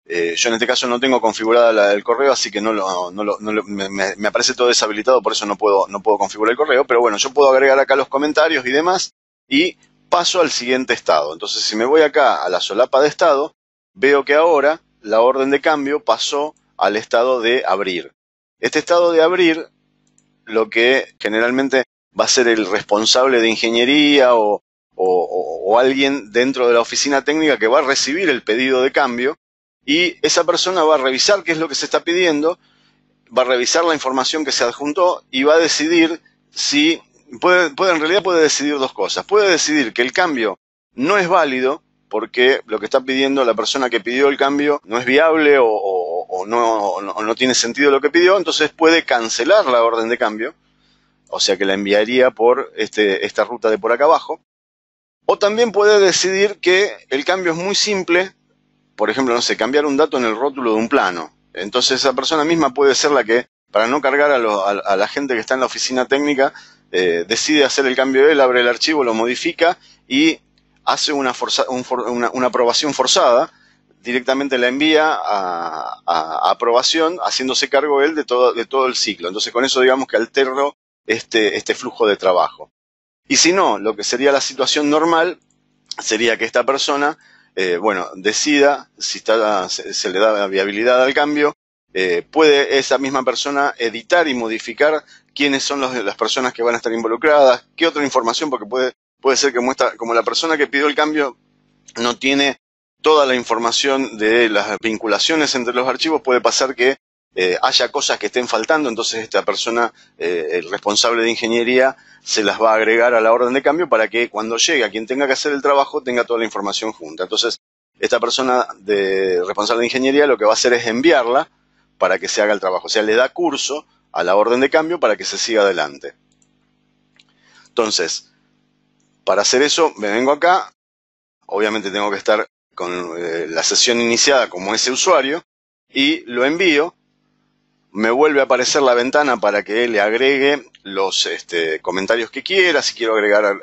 Yo en este caso no tengo configurada el correo, así que me aparece todo deshabilitado, por eso no puedo configurar el correo, pero bueno, yo puedo agregar acá los comentarios y demás y paso al siguiente estado. Entonces, si me voy acá a la solapa de estado, veo que ahora la orden de cambio pasó al estado de abrir. Este estado de abrir, lo que generalmente va a ser el responsable de ingeniería o alguien dentro de la oficina técnica que va a recibir el pedido de cambio, y esa persona va a revisar qué es lo que se está pidiendo va a revisar la información que se adjuntó y va a decidir si, en realidad puede decidir dos cosas. Puede decidir que el cambio no es válido porque lo que está pidiendo la persona que pidió el cambio no es viable o no tiene sentido lo que pidió, entonces puede cancelar la orden de cambio, o sea que la enviaría por esta ruta de por acá abajo. O también puede decidir que el cambio es muy simple, por ejemplo, no sé, cambiar un dato en el rótulo de un plano. Entonces esa persona misma puede ser la que, para no cargar a la gente que está en la oficina técnica, decide hacer el cambio él, abre el archivo, lo modifica y hace una aprobación forzada, directamente la envía a aprobación, haciéndose cargo él de todo el ciclo. Entonces con eso digamos que altero este flujo de trabajo. Y si no, lo que sería la situación normal sería que esta persona, decida si se le da viabilidad al cambio, puede esa misma persona editar y modificar quiénes son las personas que van a estar involucradas, qué otra información, porque puede ser que como la persona que pidió el cambio no tiene toda la información de las vinculaciones entre los archivos, puede pasar que haya cosas que estén faltando, entonces esta persona, el responsable de ingeniería, se las va a agregar a la orden de cambio para que cuando llegue a quien tenga que hacer el trabajo tenga toda la información junta. Entonces esta persona responsable de ingeniería lo que va a hacer es enviarla para que se haga el trabajo, o sea, le da curso a la orden de cambio para que se siga adelante. Entonces, para hacer eso me vengo acá, obviamente tengo que estar con la sesión iniciada como ese usuario y lo envío. Me vuelve a aparecer la ventana para que le agregue los comentarios que quiera, si quiero agregar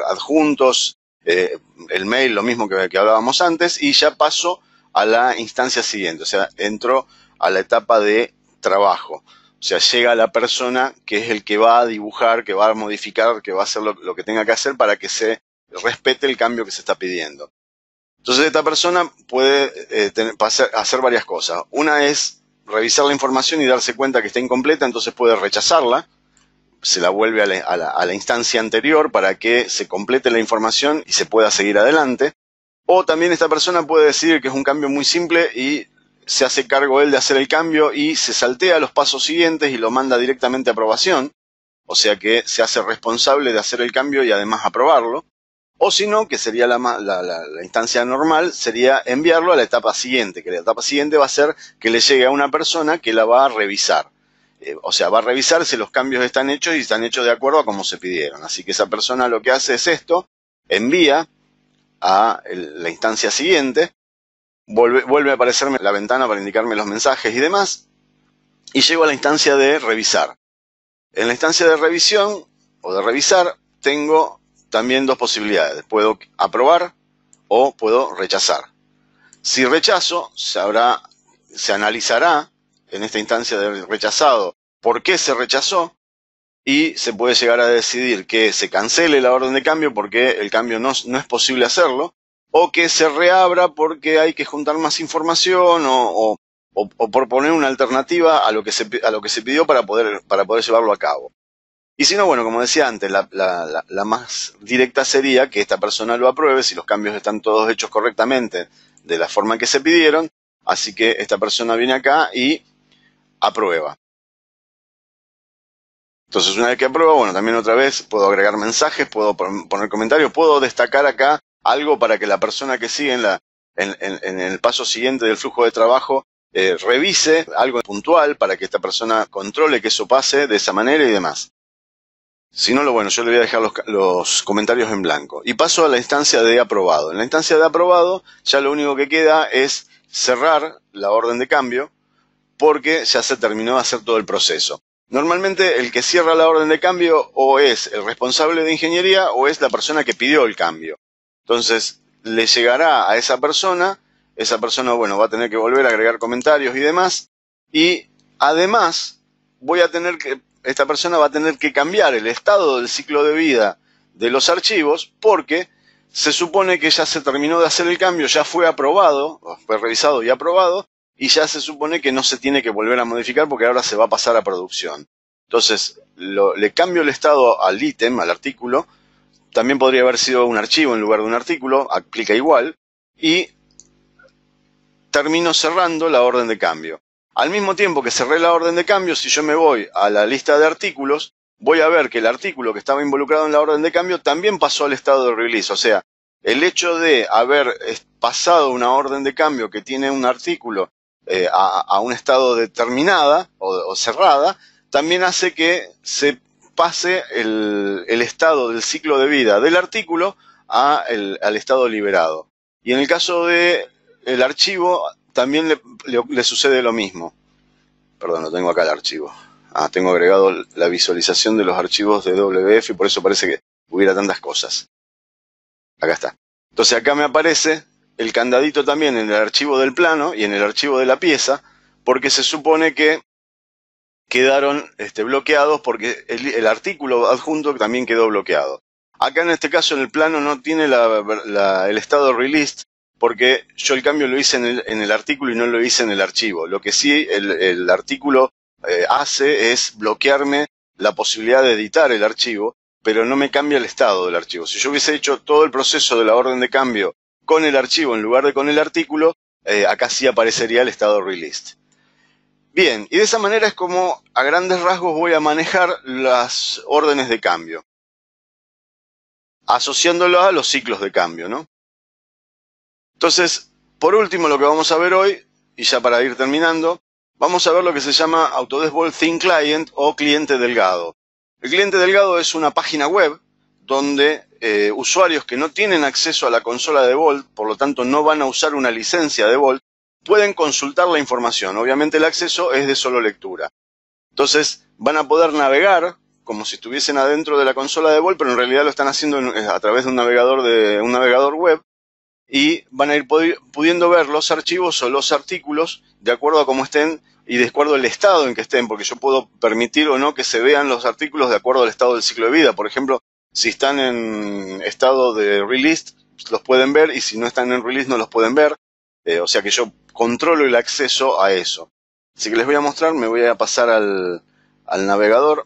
adjuntos, el mail, lo mismo que hablábamos antes, y ya paso a la instancia siguiente, o sea, entro a la etapa de trabajo. O sea, llega la persona que es el que va a dibujar, que va a modificar, que va a hacer lo que tenga que hacer para que se respete el cambio que se está pidiendo. Entonces esta persona puede hacer varias cosas. Una es revisar la información y darse cuenta que está incompleta, entonces puede rechazarla, se la vuelve a la instancia anterior para que se complete la información y se pueda seguir adelante. O también esta persona puede decidir que es un cambio muy simple y se hace cargo él de hacer el cambio y se saltea los pasos siguientes y lo manda directamente a aprobación, o sea que se hace responsable de hacer el cambio y además aprobarlo. O si no, que sería la instancia normal, sería enviarlo a la etapa siguiente, que la etapa siguiente va a ser que le llegue a una persona que la va a revisar. O sea, va a revisar si los cambios están hechos y están hechos de acuerdo a como se pidieron. Así que esa persona lo que hace es esto, envía a la instancia siguiente, vuelve a aparecerme la ventana para indicarme los mensajes y demás, y llego a la instancia de revisar. En la instancia de revisión o de revisar tengo también dos posibilidades. Puedo aprobar o puedo rechazar. Si rechazo, se analizará en esta instancia de rechazado por qué se rechazó y se puede llegar a decidir que se cancele la orden de cambio porque el cambio no es posible hacerlo, o que se reabra porque hay que juntar más información o proponer una alternativa a lo que se pidió para poder llevarlo a cabo. Y si no, bueno, como decía antes, la más directa sería que esta persona lo apruebe si los cambios están todos hechos correctamente de la forma que se pidieron. Así que esta persona viene acá y aprueba. Entonces una vez que aprueba, bueno, también otra vez puedo agregar mensajes, puedo poner comentarios, puedo destacar acá algo para que la persona que sigue en el paso siguiente del flujo de trabajo revise algo puntual para que esta persona controle que eso pase de esa manera y demás. Si no, yo le voy a dejar los comentarios en blanco. Y paso a la instancia de aprobado. En la instancia de aprobado, ya lo único que queda es cerrar la orden de cambio, porque ya se terminó de hacer todo el proceso. Normalmente el que cierra la orden de cambio o es el responsable de ingeniería o es la persona que pidió el cambio. Entonces, le llegará a esa persona va a tener que volver a agregar comentarios y demás. Y además, esta persona va a tener que cambiar el estado del ciclo de vida de los archivos porque se supone que ya se terminó de hacer el cambio, ya fue aprobado, fue revisado y aprobado, y ya se supone que no se tiene que volver a modificar porque ahora se va a pasar a producción. Entonces, le cambio el estado al ítem, al artículo, también podría haber sido un archivo en lugar de un artículo, aplica igual, y termino cerrando la orden de cambio. Al mismo tiempo que cerré la orden de cambio, si yo me voy a la lista de artículos, voy a ver que el artículo que estaba involucrado en la orden de cambio también pasó al estado de release. O sea, el hecho de haber pasado una orden de cambio que tiene un artículo a un estado determinada o cerrada, también hace que se pase el estado del ciclo de vida del artículo al estado liberado. Y en el caso de el archivo, también le sucede lo mismo. Perdón, no tengo acá el archivo. Tengo agregado la visualización de los archivos de WF y por eso parece que hubiera tantas cosas. Acá está. Entonces acá me aparece el candadito también en el archivo del plano y en el archivo de la pieza, porque se supone que quedaron bloqueados porque el artículo adjunto también quedó bloqueado. Acá en este caso en el plano no tiene el estado released porque yo el cambio lo hice en el artículo y no lo hice en el archivo. Lo que sí el artículo hace es bloquearme la posibilidad de editar el archivo, pero no me cambia el estado del archivo. Si yo hubiese hecho todo el proceso de la orden de cambio con el archivo en lugar de con el artículo, acá sí aparecería el estado released. Bien, y de esa manera es como a grandes rasgos voy a manejar las órdenes de cambio, asociándolo a los ciclos de cambio, ¿no? Entonces, por último, lo que vamos a ver hoy, y ya para ir terminando, vamos a ver lo que se llama Autodesk Vault Thin Client o cliente delgado. El cliente delgado es una página web donde usuarios que no tienen acceso a la consola de Vault, por lo tanto no van a usar una licencia de Vault, pueden consultar la información. Obviamente el acceso es de solo lectura. Entonces van a poder navegar como si estuviesen adentro de la consola de Vault, pero en realidad lo están haciendo a través de un navegador web, y van a ir pudiendo ver los archivos o los artículos de acuerdo a cómo estén y de acuerdo al estado en que estén, porque yo puedo permitir o no que se vean los artículos de acuerdo al estado del ciclo de vida. Por ejemplo, si están en estado de release, los pueden ver, y si no están en release no los pueden ver. O sea que yo controlo el acceso a eso. Así que les voy a mostrar, me voy a pasar al navegador.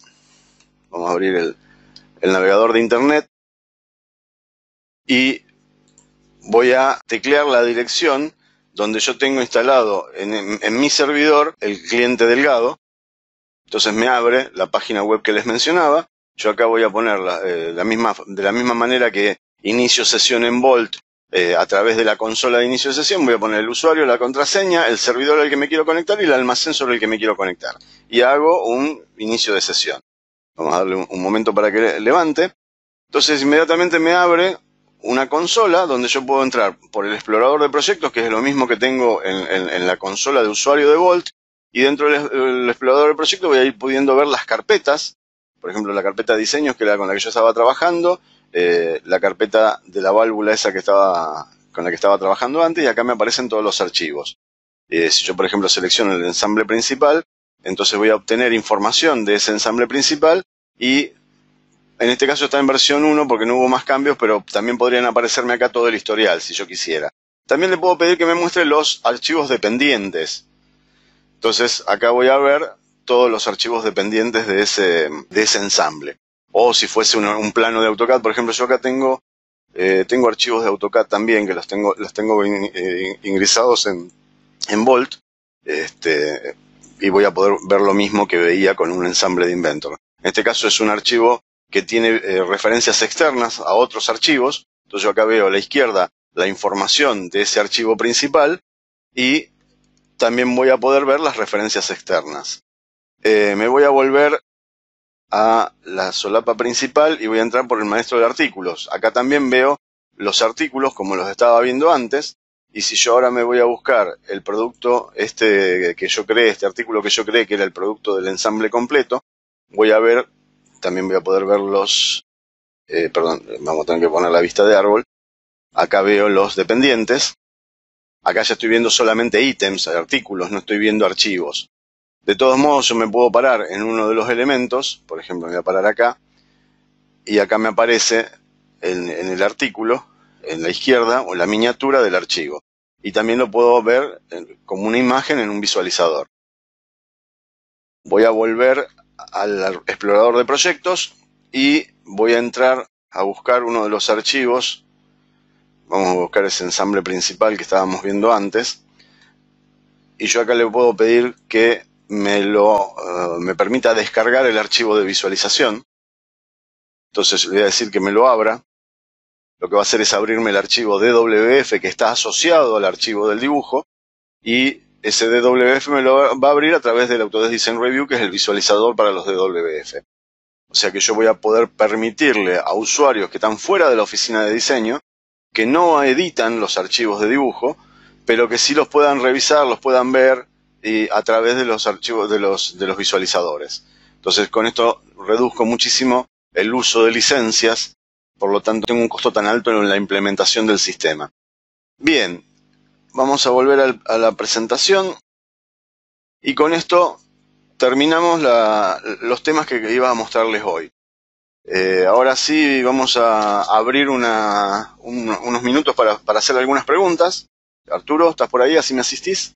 Vamos a abrir el navegador de internet y voy a teclear la dirección donde yo tengo instalado en mi servidor el cliente delgado. Entonces me abre la página web que les mencionaba. Yo acá voy a poner de la misma manera que inicio sesión en Vault a través de la consola de inicio de sesión. Voy a poner el usuario, la contraseña, el servidor al que me quiero conectar y el almacén sobre el que me quiero conectar. Y hago un inicio de sesión. Vamos a darle un momento para que levante. Entonces inmediatamente me abre una consola donde yo puedo entrar por el explorador de proyectos, que es lo mismo que tengo en la consola de usuario de Vault, y dentro del explorador de proyectos voy a ir pudiendo ver las carpetas. Por ejemplo, la carpeta de diseños, que era con la que yo estaba trabajando, la carpeta de la válvula esa con la que estaba trabajando antes, y acá me aparecen todos los archivos. Si yo, por ejemplo, selecciono el ensamble principal, entonces voy a obtener información de ese ensamble principal, y en este caso está en versión 1 porque no hubo más cambios, pero también podrían aparecerme acá todo el historial si yo quisiera. También le puedo pedir que me muestre los archivos dependientes. Entonces acá voy a ver todos los archivos dependientes de ese ensamble. O si fuese un plano de AutoCAD, por ejemplo, yo acá tengo archivos de AutoCAD también, que los tengo ingresados en Vault, y voy a poder ver lo mismo que veía con un ensamble de Inventor. En este caso es un archivo que tiene referencias externas a otros archivos. Entonces yo acá veo a la izquierda la información de ese archivo principal y también voy a poder ver las referencias externas. Me voy a volver a la solapa principal y voy a entrar por el maestro de artículos. Acá también veo los artículos como los estaba viendo antes, y si yo ahora me voy a buscar el producto que yo creé, este artículo que yo creé, que era el producto del ensamble completo, también voy a poder ver vamos a tener que poner la vista de árbol. Acá veo los dependientes. Acá ya estoy viendo solamente ítems, artículos, no estoy viendo archivos. De todos modos, yo me puedo parar en uno de los elementos. Por ejemplo, me voy a parar acá. Y acá me aparece en el artículo, en la izquierda, o la miniatura del archivo. Y también lo puedo ver como una imagen en un visualizador. Voy a volver al explorador de proyectos y voy a entrar a buscar uno de los archivos. Vamos a buscar ese ensamble principal que estábamos viendo antes. y yo acá le puedo pedir que me permita descargar el archivo de visualización. Entonces le voy a decir que me lo abra. Lo que va a hacer es abrirme el archivo DWF que está asociado al archivo del dibujo, y ese DWF me lo va a abrir a través del Autodesk Design Review, que es el visualizador para los DWF. O sea que yo voy a poder permitirle a usuarios que están fuera de la oficina de diseño, que no editan los archivos de dibujo, pero que sí los puedan revisar, los puedan ver a través de los archivos de los visualizadores. Entonces con esto reduzco muchísimo el uso de licencias, por lo tanto tengo un costo tan alto en la implementación del sistema. Bien, vamos a volver a la presentación, y con esto terminamos los temas que iba a mostrarles hoy. Ahora sí vamos a abrir unos minutos para hacer algunas preguntas. Arturo, ¿estás por ahí? ¿Así me asistís?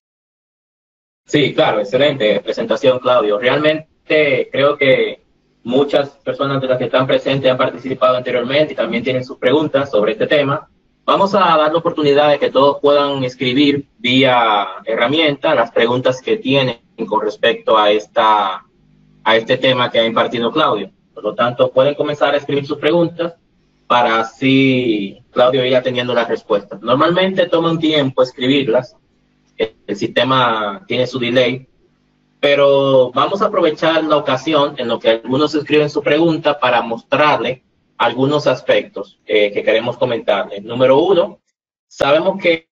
Sí, claro, excelente presentación, Claudio. Realmente creo que muchas personas de las que están presentes han participado anteriormente y también tienen sus preguntas sobre este tema. Vamos a dar la oportunidad de que todos puedan escribir vía herramienta las preguntas que tienen con respecto a este tema que ha impartido Claudio. Por lo tanto, pueden comenzar a escribir sus preguntas para así Claudio ir teniendo las respuestas. Normalmente toma un tiempo escribirlas. El sistema tiene su delay, pero vamos a aprovechar la ocasión en lo que algunos escriben su pregunta para mostrarle algunos aspectos que queremos comentarles. Número uno, sabemos que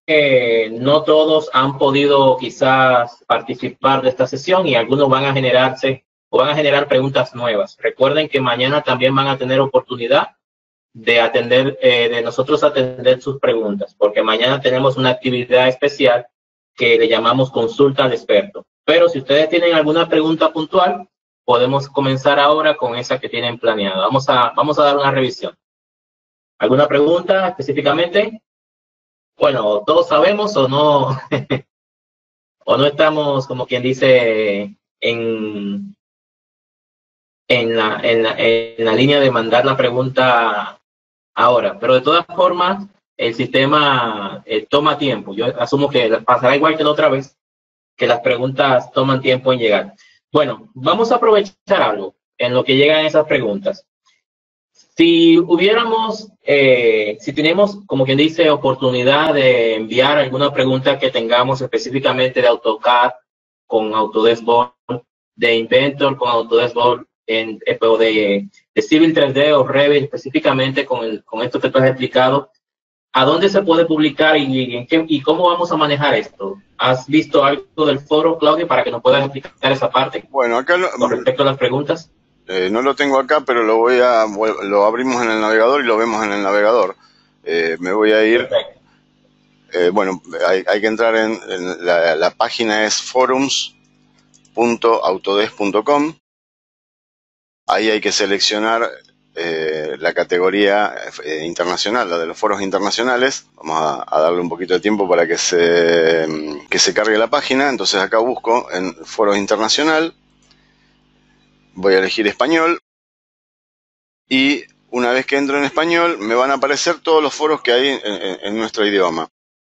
no todos han podido quizás participar de esta sesión y algunos van a generar preguntas nuevas. Recuerden que mañana también van a tener oportunidad de nosotros atender sus preguntas, porque mañana tenemos una actividad especial que le llamamos consulta al experto. Pero si ustedes tienen alguna pregunta puntual, podemos comenzar ahora con esa que tienen planeada. Vamos a dar una revisión. ¿Alguna pregunta específicamente? Bueno, todos sabemos o no, o no estamos, como quien dice, en la línea de mandar la pregunta ahora. Pero de todas formas, el sistema toma tiempo. Yo asumo que pasará igual que la otra vez, que las preguntas toman tiempo en llegar. Bueno, vamos a aprovechar algo en lo que llegan esas preguntas. Si tenemos, como quien dice, oportunidad de enviar alguna pregunta que tengamos específicamente de AutoCAD con Autodesk Board, de Inventor con Autodesk Board, o de Civil 3D o Revit específicamente con esto que tú has explicado, ¿a dónde se puede publicar y cómo vamos a manejar esto? ¿Has visto algo del foro, Claudio, para que nos puedas explicar esa parte? Bueno, acá con respecto a las preguntas. No lo tengo acá, pero lo abrimos en el navegador y lo vemos en el navegador. Me voy a ir. Bueno, hay que entrar en la página es forums.autodesk.com. Ahí hay que seleccionar la categoría internacional, la de los foros internacionales. Vamos a darle un poquito de tiempo para que se cargue la página. Entonces acá busco en foros internacional, voy a elegir español, y una vez que entro en español me van a aparecer todos los foros que hay en nuestro idioma.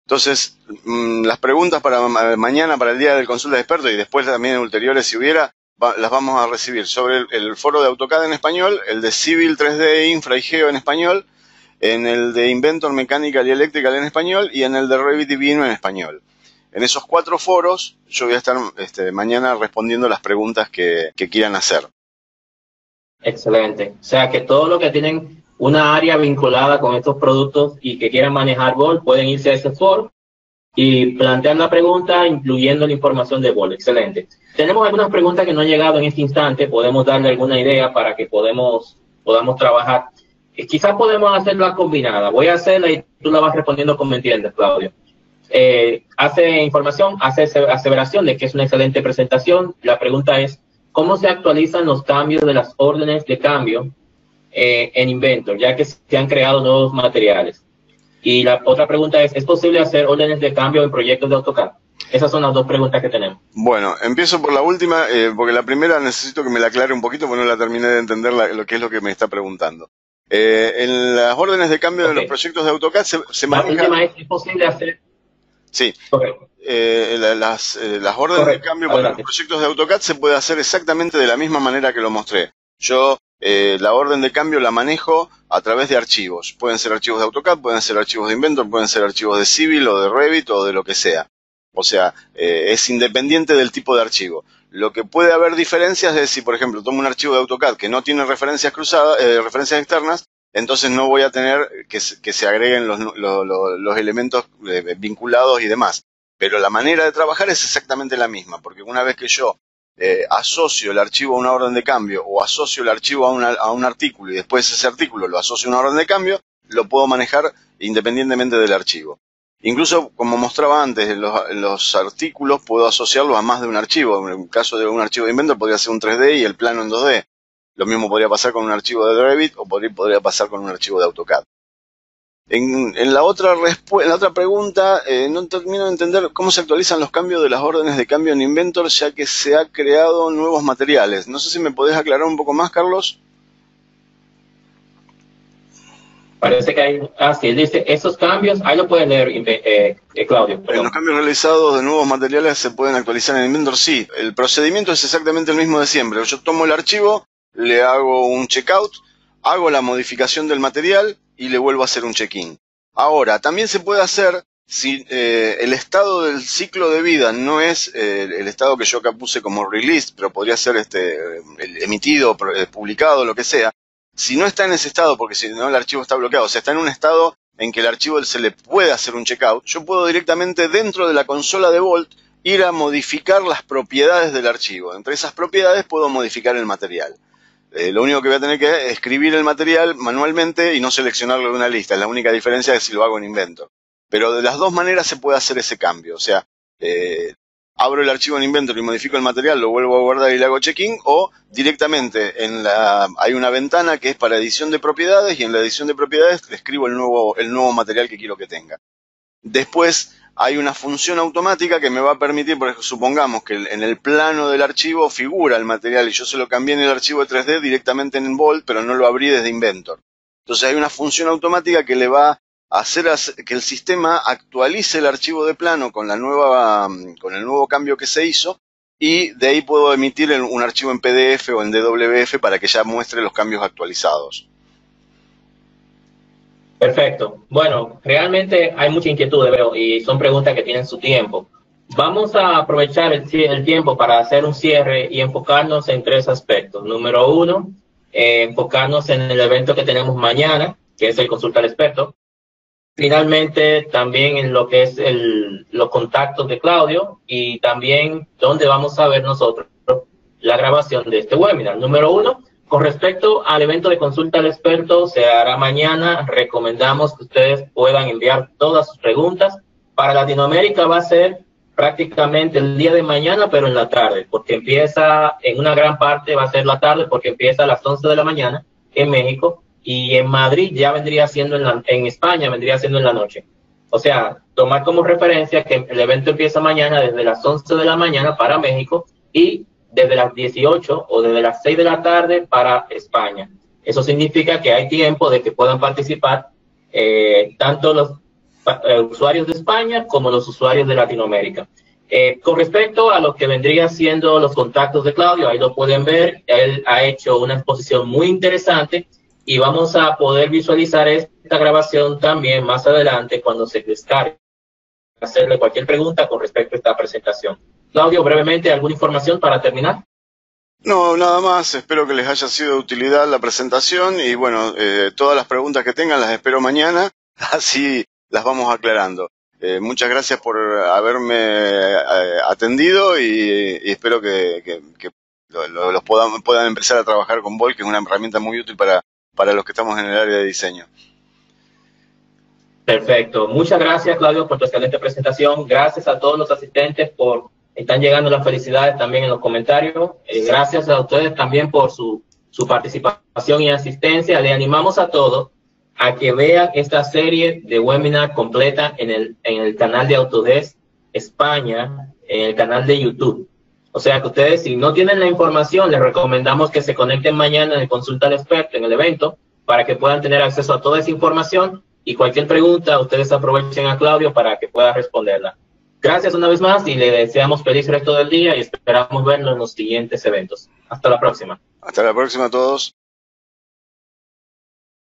Entonces las preguntas para mañana, para el día del consulta de expertos, y después también ulteriores si hubiera, las vamos a recibir sobre el foro de AutoCAD en español, el de Civil 3D, Infra y Geo en español, en el de Inventor, Mechanical y Electrical en español, y en el de Revit y BIM en español. En esos 4 foros yo voy a estar mañana respondiendo las preguntas que quieran hacer. Excelente. O sea que todo lo que tienen una área vinculada con estos productos y que quieran manejar BOL pueden irse a ese foro y plantear la pregunta incluyendo la información de BOL. Excelente. Tenemos algunas preguntas que no han llegado en este instante. Podemos darle alguna idea para que podamos trabajar. Quizás podemos hacerla combinada. Voy a hacerla y tú la vas respondiendo como entiendes, Claudio. Hace aseveración de que es una excelente presentación. La pregunta es, ¿cómo se actualizan los cambios de las órdenes de cambio en Inventor, ya que se han creado nuevos materiales? Y la otra pregunta ¿es posible hacer órdenes de cambio en proyectos de AutoCAD? Esas son las 2 preguntas que tenemos. Bueno, empiezo por la última, porque la primera necesito que me la aclare un poquito, porque no la terminé de entender lo que es lo que me está preguntando. En las órdenes de cambio de los proyectos de AutoCAD se maneja... La última ¿es posible hacer? Sí. Correcto. Las órdenes de cambio para los Adelante. proyectos de AutoCAD se puede hacer exactamente de la misma manera que lo mostré. Yo la orden de cambio la manejo a través de archivos. Pueden ser archivos de AutoCAD, pueden ser archivos de Inventor, pueden ser archivos de Civil o de Revit o de lo que sea. O sea, es independiente del tipo de archivo. Lo que puede haber diferencias es si, por ejemplo, tomo un archivo de AutoCAD que no tiene referencias cruzadas, referencias externas, entonces no voy a tener que se agreguen los elementos vinculados y demás. Pero la manera de trabajar es exactamente la misma, porque una vez que yo asocio el archivo a una orden de cambio o asocio el archivo a un artículo y después ese artículo lo asocio a una orden de cambio, lo puedo manejar independientemente del archivo. Incluso, como mostraba antes, en los artículos puedo asociarlos a más de un archivo. En el caso de un archivo de Inventor podría ser un 3D y el plano en 2D. Lo mismo podría pasar con un archivo de Revit o podría pasar con un archivo de AutoCAD. En la otra pregunta, no termino de entender cómo se actualizan los cambios de las órdenes de cambio en Inventor, ya que se ha creado nuevos materiales. No sé si me podés aclarar un poco más, Carlos. Parece que hay... sí, dice, esos cambios, ahí lo pueden leer, Claudio. Los cambios realizados de nuevos materiales se pueden actualizar en Inventor, sí. El procedimiento es exactamente el mismo de siempre. Yo tomo el archivo, le hago un checkout, hago la modificación del material y le vuelvo a hacer un check-in. Ahora, también se puede hacer si el estado del ciclo de vida no es el estado que yo acá puse como release, pero podría ser emitido, publicado, lo que sea. Si no está en ese estado, porque si no el archivo está bloqueado, o sea, está en un estado en que el archivo se le puede hacer un checkout, yo puedo directamente dentro de la consola de Vault ir a modificar las propiedades del archivo. Entre esas propiedades puedo modificar el material. Lo único que voy a tener que escribir el material manualmente y no seleccionarlo de una lista. La única diferencia es si lo hago en Inventor. Pero de las dos maneras se puede hacer ese cambio. O sea, abro el archivo en Inventor y modifico el material, lo vuelvo a guardar y le hago check-in, o directamente hay una ventana que es para edición de propiedades y en la edición de propiedades le escribo el nuevo material que quiero que tenga. Después hay una función automática que me va a permitir, por ejemplo, supongamos que en el plano del archivo figura el material y yo se lo cambié en el archivo de 3D directamente en Vault, pero no lo abrí desde Inventor. Entonces hay una función automática que le va a hacer que el sistema actualice el archivo de plano con el nuevo cambio que se hizo, y de ahí puedo emitir un archivo en PDF o en DWF para que ya muestre los cambios actualizados. Perfecto. Bueno, realmente hay mucha inquietud, veo, y son preguntas que tienen su tiempo. Vamos a aprovechar el tiempo para hacer un cierre y enfocarnos en tres aspectos. Número uno, enfocarnos en el evento que tenemos mañana, que es el Consulta al Experto. Finalmente, también en lo que es los contactos de Claudio y también dónde vamos a ver nosotros la grabación de este webinar. Número uno, con respecto al evento de Consulta al Experto, se hará mañana. Recomendamos que ustedes puedan enviar todas sus preguntas. Para Latinoamérica va a ser prácticamente el día de mañana, pero en la tarde, porque empieza, en una gran parte va a ser la tarde, porque empieza a las 11 de la mañana en México, y en Madrid ya vendría siendo, en España vendría siendo en la noche. O sea, tomar como referencia que el evento empieza mañana desde las 11 de la mañana para México y desde las 18 o desde las 6 de la tarde para España. Eso significa que hay tiempo de que puedan participar tanto los usuarios de España como los usuarios de Latinoamérica. Con respecto a lo que vendría siendo los contactos de Claudio, ahí lo pueden ver. Él ha hecho una exposición muy interesante y vamos a poder visualizar esta grabación también más adelante cuando se descargue. Hacerle cualquier pregunta con respecto a esta presentación. Claudio, brevemente, ¿alguna información para terminar? No, nada más. Espero que les haya sido de utilidad la presentación y bueno, todas las preguntas que tengan las espero mañana, así las vamos aclarando. Muchas gracias por haberme atendido y espero que los puedan empezar a trabajar con Vault, que es una herramienta muy útil para los que estamos en el área de diseño. Perfecto. Muchas gracias, Claudio, por tu excelente presentación. Gracias a todos los asistentes están llegando las felicidades también en los comentarios. Gracias a ustedes también por su participación y asistencia. Le animamos a todos a que vean esta serie de webinar completa en el canal de Autodesk España, en el canal de YouTube. O sea que ustedes, si no tienen la información, les recomendamos que se conecten mañana en el Consulta al Experto, en el evento, para que puedan tener acceso a toda esa información y cualquier pregunta, ustedes aprovechen a Claudio para que pueda responderla. Gracias una vez más y le deseamos feliz resto del día y esperamos verlo en los siguientes eventos. Hasta la próxima. Hasta la próxima a todos.